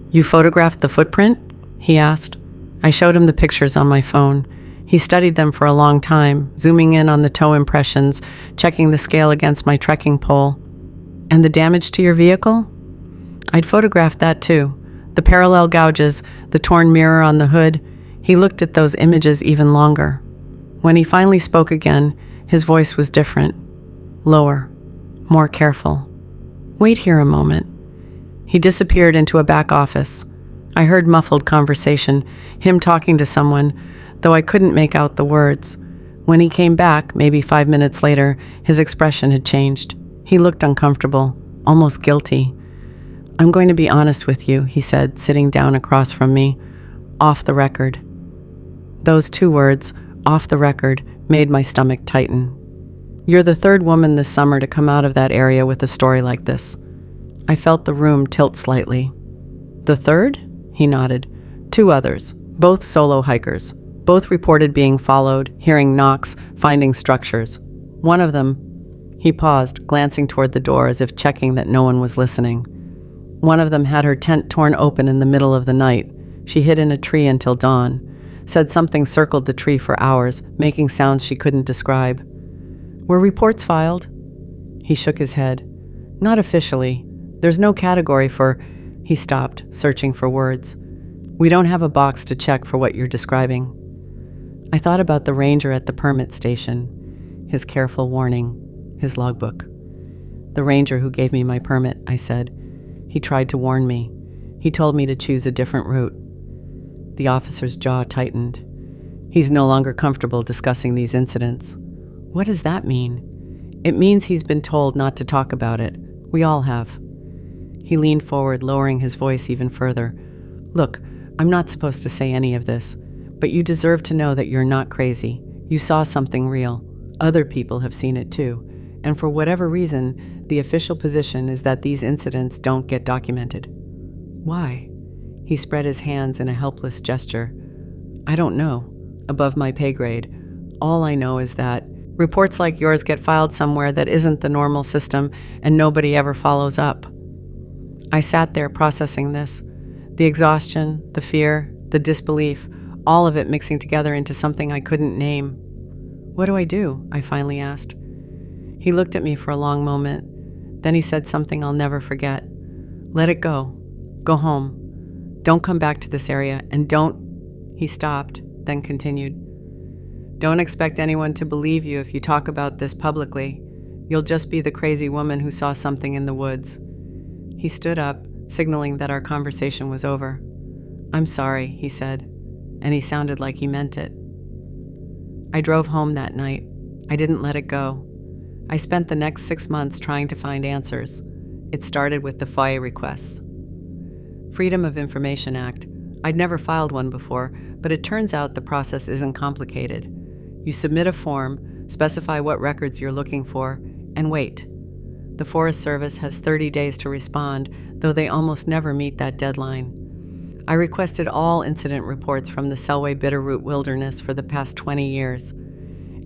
"You photographed the footprint?" he asked. I showed him the pictures on my phone. He studied them for a long time, zooming in on the toe impressions, checking the scale against my trekking pole. "And the damage to your vehicle?" I'd photographed that too. The parallel gouges, the torn mirror on the hood. He looked at those images even longer. When he finally spoke again, his voice was different, lower, more careful. "Wait here a moment." He disappeared into a back office. I heard muffled conversation, him talking to someone, though I couldn't make out the words. When he came back, maybe 5 minutes later, his expression had changed. He looked uncomfortable, almost guilty. "I'm going to be honest with you," he said, sitting down across from me. "Off the record." Those 2 words, "off the record," made my stomach tighten. "You're the 3rd woman this summer to come out of that area with a story like this." I felt the room tilt slightly. "The 3rd?" He nodded. 2 others, both solo hikers. Both reported being followed, hearing knocks, finding structures. One of them, he paused, glancing toward the door as if checking that no one was listening. One of them had her tent torn open in the middle of the night. She hid in a tree until dawn. Said something circled the tree for hours, making sounds she couldn't describe. "Were reports filed?" He shook his head. "Not officially. There's no category for..." He stopped, searching for words. "We don't have a box to check for what you're describing." I thought about the ranger at the permit station, his careful warning, his logbook. "The ranger who gave me my permit," I said. "He tried to warn me. He told me to choose a different route." The officer's jaw tightened. He's no longer comfortable discussing these incidents. What does that mean? It means he's been told not to talk about it. We all have. He leaned forward, lowering his voice even further. "Look, I'm not supposed to say any of this, but you deserve to know that you're not crazy. You saw something real. Other people have seen it too. And for whatever reason, the official position is that these incidents don't get documented." "Why?" He spread his hands in a helpless gesture. "I don't know. Above my pay grade. All I know is that reports like yours get filed somewhere that isn't the normal system, and nobody ever follows up." I sat there processing this. The exhaustion, the fear, the disbelief, all of it mixing together into something I couldn't name. "What do I do?" I finally asked. He looked at me for a long moment. Then he said something I'll never forget. "Let it go. Go home. Don't come back to this area, and don't..." He stopped, then continued. "Don't expect anyone to believe you if you talk about this publicly. You'll just be the crazy woman who saw something in the woods." He stood up, signaling that our conversation was over. "I'm sorry," he said, and he sounded like he meant it. I drove home that night. I didn't let it go. I spent the next 6 months trying to find answers. It started with the FOIA requests. Freedom of Information Act. I'd never filed one before, but it turns out the process isn't complicated. You submit a form, specify what records you're looking for, and wait. The Forest Service has 30 days to respond, though they almost never meet that deadline. I requested all incident reports from the Selway Bitterroot Wilderness for the past 20 years.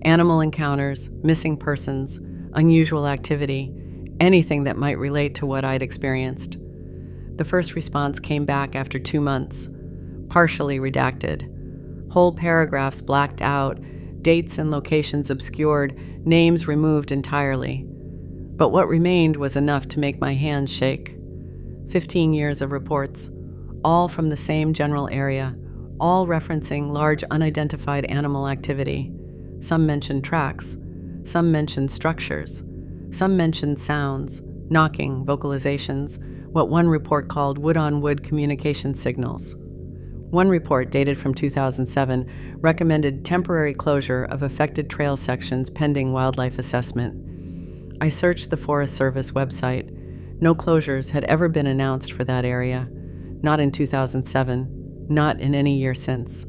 Animal encounters, missing persons, unusual activity, anything that might relate to what I'd experienced. The first response came back after 2 months, partially redacted. Whole paragraphs blacked out, dates and locations obscured, names removed entirely. But what remained was enough to make my hands shake. 15 years of reports, all from the same general area, all referencing large unidentified animal activity. Some mentioned tracks, some mentioned structures, some mentioned sounds, knocking, vocalizations, what one report called wood-on-wood communication signals. One report, dated from 2007, recommended temporary closure of affected trail sections pending wildlife assessment. I searched the Forest Service website. No closures had ever been announced for that area, not in 2007, not in any year since.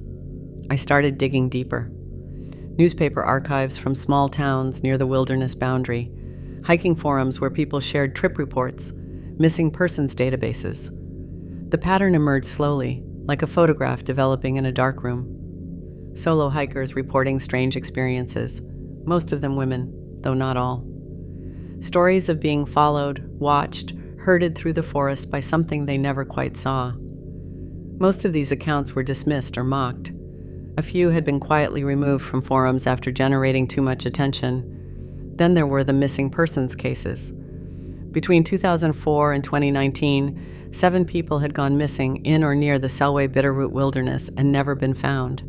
I started digging deeper. Newspaper archives from small towns near the wilderness boundary, hiking forums where people shared trip reports, missing persons databases. The pattern emerged slowly, like a photograph developing in a darkroom. Solo hikers reporting strange experiences, most of them women, though not all. Stories of being followed, watched, herded through the forest by something they never quite saw. Most of these accounts were dismissed or mocked. A few had been quietly removed from forums after generating too much attention. Then there were the missing persons cases. Between 2004 and 2019, 7 people had gone missing in or near the Selway Bitterroot Wilderness and never been found.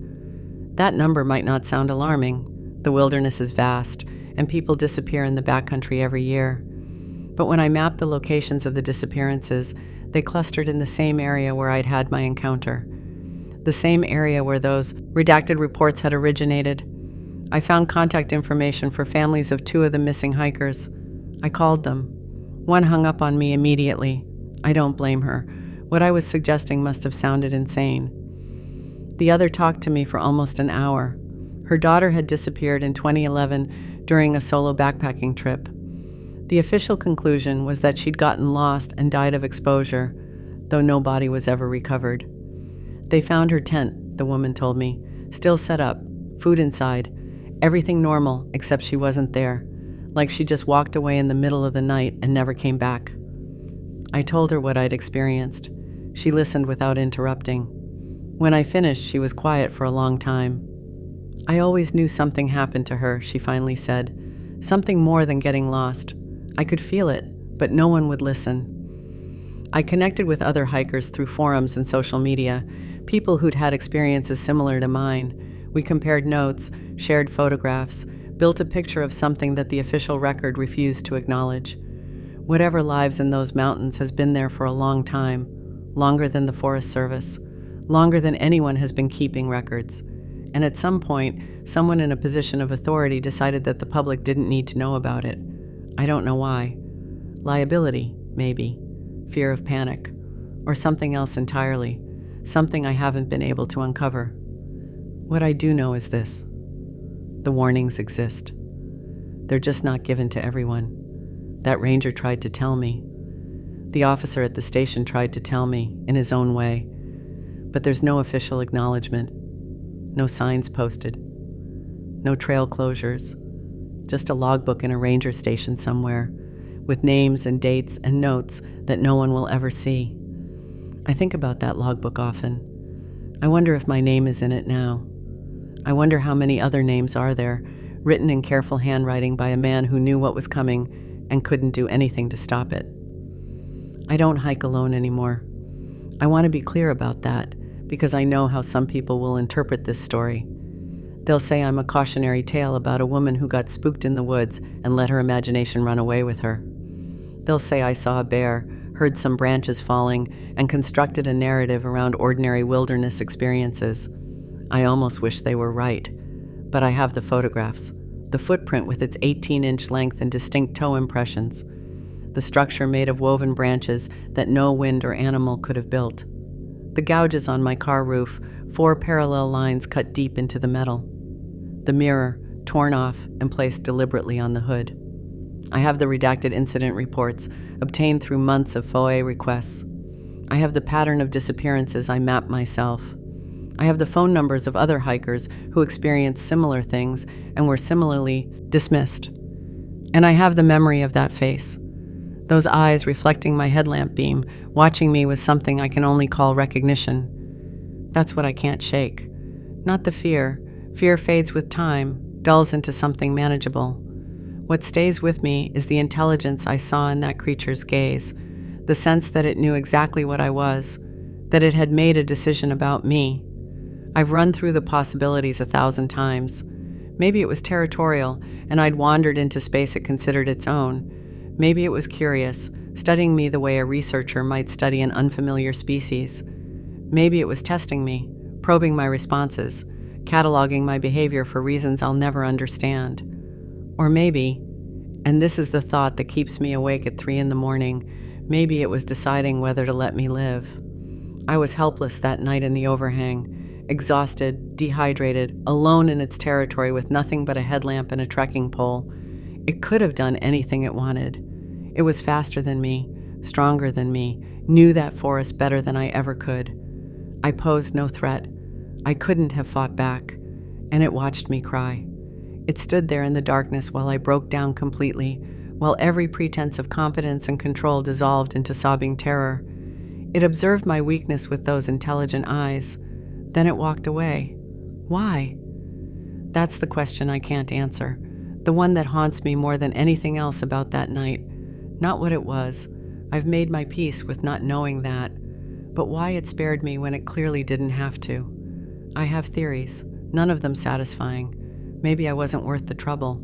That number might not sound alarming. The wilderness is vast, and people disappear in the backcountry every year. But when I mapped the locations of the disappearances, they clustered in the same area where I'd had my encounter. The same area where those redacted reports had originated. I found contact information for families of 2 of the missing hikers. I called them. One hung up on me immediately. I don't blame her. What I was suggesting must have sounded insane. The other talked to me for almost an hour. Her daughter had disappeared in 2011 during a solo backpacking trip. The official conclusion was that she'd gotten lost and died of exposure, though no body was ever recovered. They found her tent, the woman told me, still set up, food inside, everything normal except she wasn't there, like she just walked away in the middle of the night and never came back. I told her what I'd experienced. She listened without interrupting. When I finished, she was quiet for a long time. I always knew something happened to her, she finally said. Something more than getting lost. I could feel it, but no one would listen. I connected with other hikers through forums and social media, people who'd had experiences similar to mine. We compared notes, shared photographs, built a picture of something that the official record refused to acknowledge. Whatever lives in those mountains has been there for a long time, longer than the Forest Service, longer than anyone has been keeping records. And at some point, someone in a position of authority decided that the public didn't need to know about it. I don't know why. Liability, maybe. Fear of panic. Or something else entirely. Something I haven't been able to uncover. What I do know is this. The warnings exist. They're just not given to everyone. That ranger tried to tell me. The officer at the station tried to tell me, in his own way. But there's no official acknowledgement. No signs posted. No trail closures. Just a logbook in a ranger station somewhere, with names and dates and notes that no one will ever see. I think about that logbook often. I wonder if my name is in it now. I wonder how many other names are there, written in careful handwriting by a man who knew what was coming and couldn't do anything to stop it. I don't hike alone anymore. I want to be clear about that, because I know how some people will interpret this story. They'll say I'm a cautionary tale about a woman who got spooked in the woods and let her imagination run away with her. They'll say I saw a bear, heard some branches falling, and constructed a narrative around ordinary wilderness experiences. I almost wish they were right, but I have the photographs. The footprint with its 18-inch length and distinct toe impressions. The structure made of woven branches that no wind or animal could have built. The gouges on my car roof, 4 parallel lines cut deep into the metal. The mirror, torn off and placed deliberately on the hood. I have the redacted incident reports, obtained through months of FOIA requests. I have the pattern of disappearances I mapped myself. I have the phone numbers of other hikers who experienced similar things and were similarly dismissed. And I have the memory of that face. Those eyes reflecting my headlamp beam, watching me with something I can only call recognition. That's what I can't shake. Not the fear. Fear fades with time, dulls into something manageable. What stays with me is the intelligence I saw in that creature's gaze, the sense that it knew exactly what I was, that it had made a decision about me. I've run through the possibilities 1,000 times. Maybe it was territorial, and I'd wandered into space it considered its own. Maybe it was curious, studying me the way a researcher might study an unfamiliar species. Maybe it was testing me, probing my responses, cataloging my behavior for reasons I'll never understand. Or maybe, and this is the thought that keeps me awake at 3 a.m, maybe it was deciding whether to let me live. I was helpless that night in the overhang, exhausted, dehydrated, alone in its territory with nothing but a headlamp and a trekking pole. It could have done anything it wanted. It was faster than me, stronger than me, knew that forest better than I ever could. I posed no threat. I couldn't have fought back, and it watched me cry. It stood there in the darkness while I broke down completely, while every pretense of competence and control dissolved into sobbing terror. It observed my weakness with those intelligent eyes. Then it walked away. Why? That's the question I can't answer, the one that haunts me more than anything else about that night. Not what it was. I've made my peace with not knowing that, but why it spared me when it clearly didn't have to. I have theories, none of them satisfying. Maybe I wasn't worth the trouble.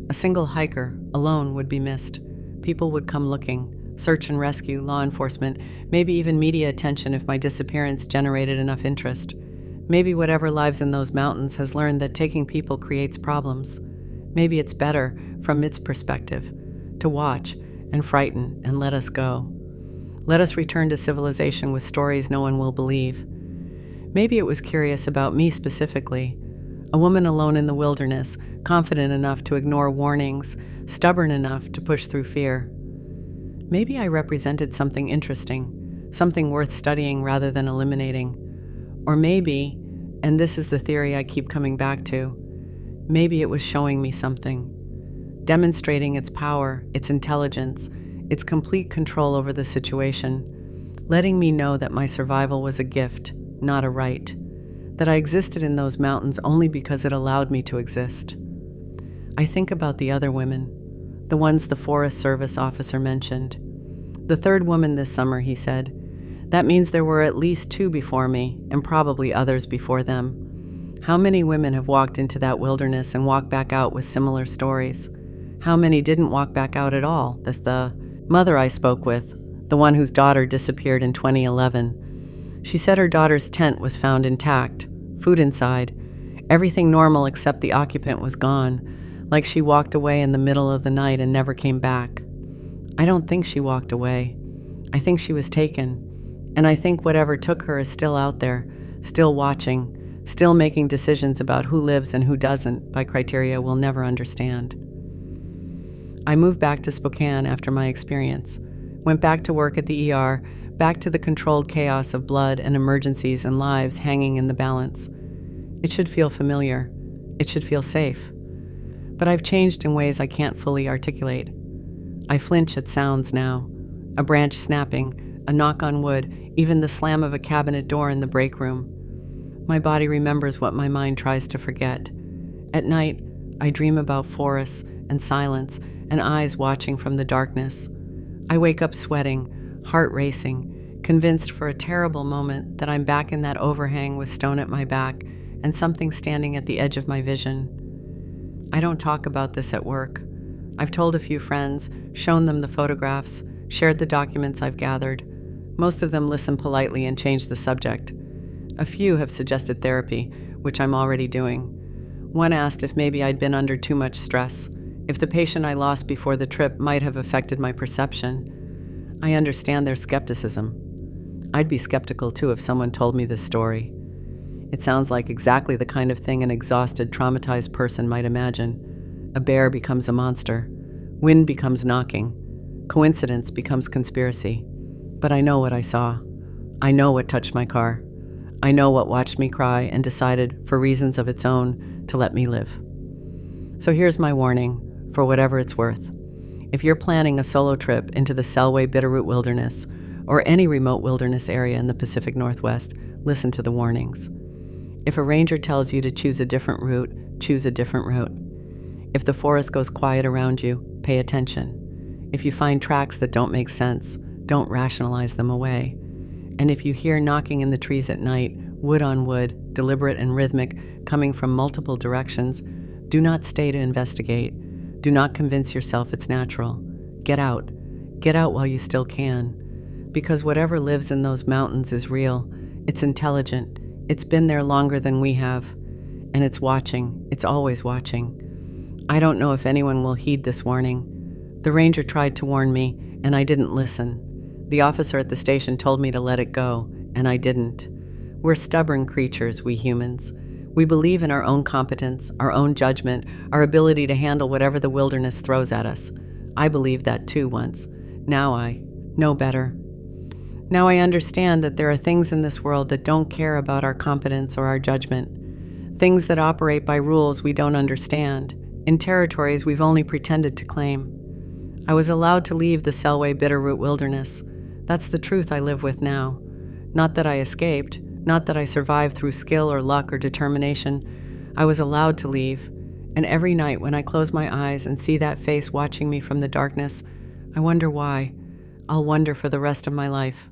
A single hiker, alone, would be missed. People would come looking, search and rescue, law enforcement, maybe even media attention if my disappearance generated enough interest. Maybe whatever lives in those mountains has learned that taking people creates problems. Maybe it's better, from its perspective, to watch and frighten and let us go. Let us return to civilization with stories no one will believe. Maybe it was curious about me specifically. A woman alone in the wilderness, confident enough to ignore warnings, stubborn enough to push through fear. Maybe I represented something interesting, something worth studying rather than eliminating. Or maybe, and this is the theory I keep coming back to, maybe it was showing me something, demonstrating its power, its intelligence, its complete control over the situation, letting me know that my survival was a gift, not a right, that I existed in those mountains only because it allowed me to exist. I think about the other women, the ones the Forest Service officer mentioned. The third woman this summer, he said. That means there were at least 2 before me, and probably others before them. How many women have walked into that wilderness and walked back out with similar stories? How many didn't walk back out at all? That's the mother I spoke with, the one whose daughter disappeared in 2011. She said her daughter's tent was found intact, food inside, everything normal except the occupant was gone, like she walked away in the middle of the night and never came back. I don't think she walked away. I think she was taken. And I think whatever took her is still out there, still watching, still making decisions about who lives and who doesn't by criteria we'll never understand. I moved back to Spokane after my experience, went back to work at the ER, back to the controlled chaos of blood and emergencies and lives hanging in the balance. It should feel familiar. It should feel safe. But I've changed in ways I can't fully articulate. I flinch at sounds now. A branch snapping, a knock on wood, even the slam of a cabinet door in the break room. My body remembers what my mind tries to forget. At night, I dream about forests and silence and eyes watching from the darkness. I wake up sweating, heart racing, convinced for a terrible moment that I'm back in that overhang with stone at my back and something standing at the edge of my vision. I don't talk about this at work. I've told a few friends, shown them the photographs, shared the documents I've gathered. Most of them listen politely and change the subject. A few have suggested therapy, which I'm already doing. One asked if maybe I'd been under too much stress, if the patient I lost before the trip might have affected my perception. I understand their skepticism. I'd be skeptical too if someone told me this story. It sounds like exactly the kind of thing an exhausted, traumatized person might imagine. A bear becomes a monster. Wind becomes knocking. Coincidence becomes conspiracy. But I know what I saw. I know what touched my car. I know what watched me cry and decided, for reasons of its own, to let me live. So here's my warning, for whatever it's worth. If you're planning a solo trip into the Selway Bitterroot Wilderness, or any remote wilderness area in the Pacific Northwest, listen to the warnings. If a ranger tells you to choose a different route, choose a different route. If the forest goes quiet around you, pay attention. If you find tracks that don't make sense, don't rationalize them away. And if you hear knocking in the trees at night, wood on wood, deliberate and rhythmic, coming from multiple directions, do not stay to investigate. Do not convince yourself it's natural. Get out. Get out while you still can. Because whatever lives in those mountains is real. It's intelligent. It's been there longer than we have. And it's watching. It's always watching. I don't know if anyone will heed this warning. The ranger tried to warn me, and I didn't listen. The officer at the station told me to let it go, and I didn't. We're stubborn creatures, we humans. We believe in our own competence, our own judgment, our ability to handle whatever the wilderness throws at us. I believed that too once. Now I know better. Now I understand that there are things in this world that don't care about our competence or our judgment. Things that operate by rules we don't understand, in territories we've only pretended to claim. I was allowed to leave the Selway Bitterroot Wilderness. That's the truth I live with now. Not that I escaped, not that I survived through skill or luck or determination. I was allowed to leave. And every night when I close my eyes and see that face watching me from the darkness, I wonder why. I'll wonder for the rest of my life.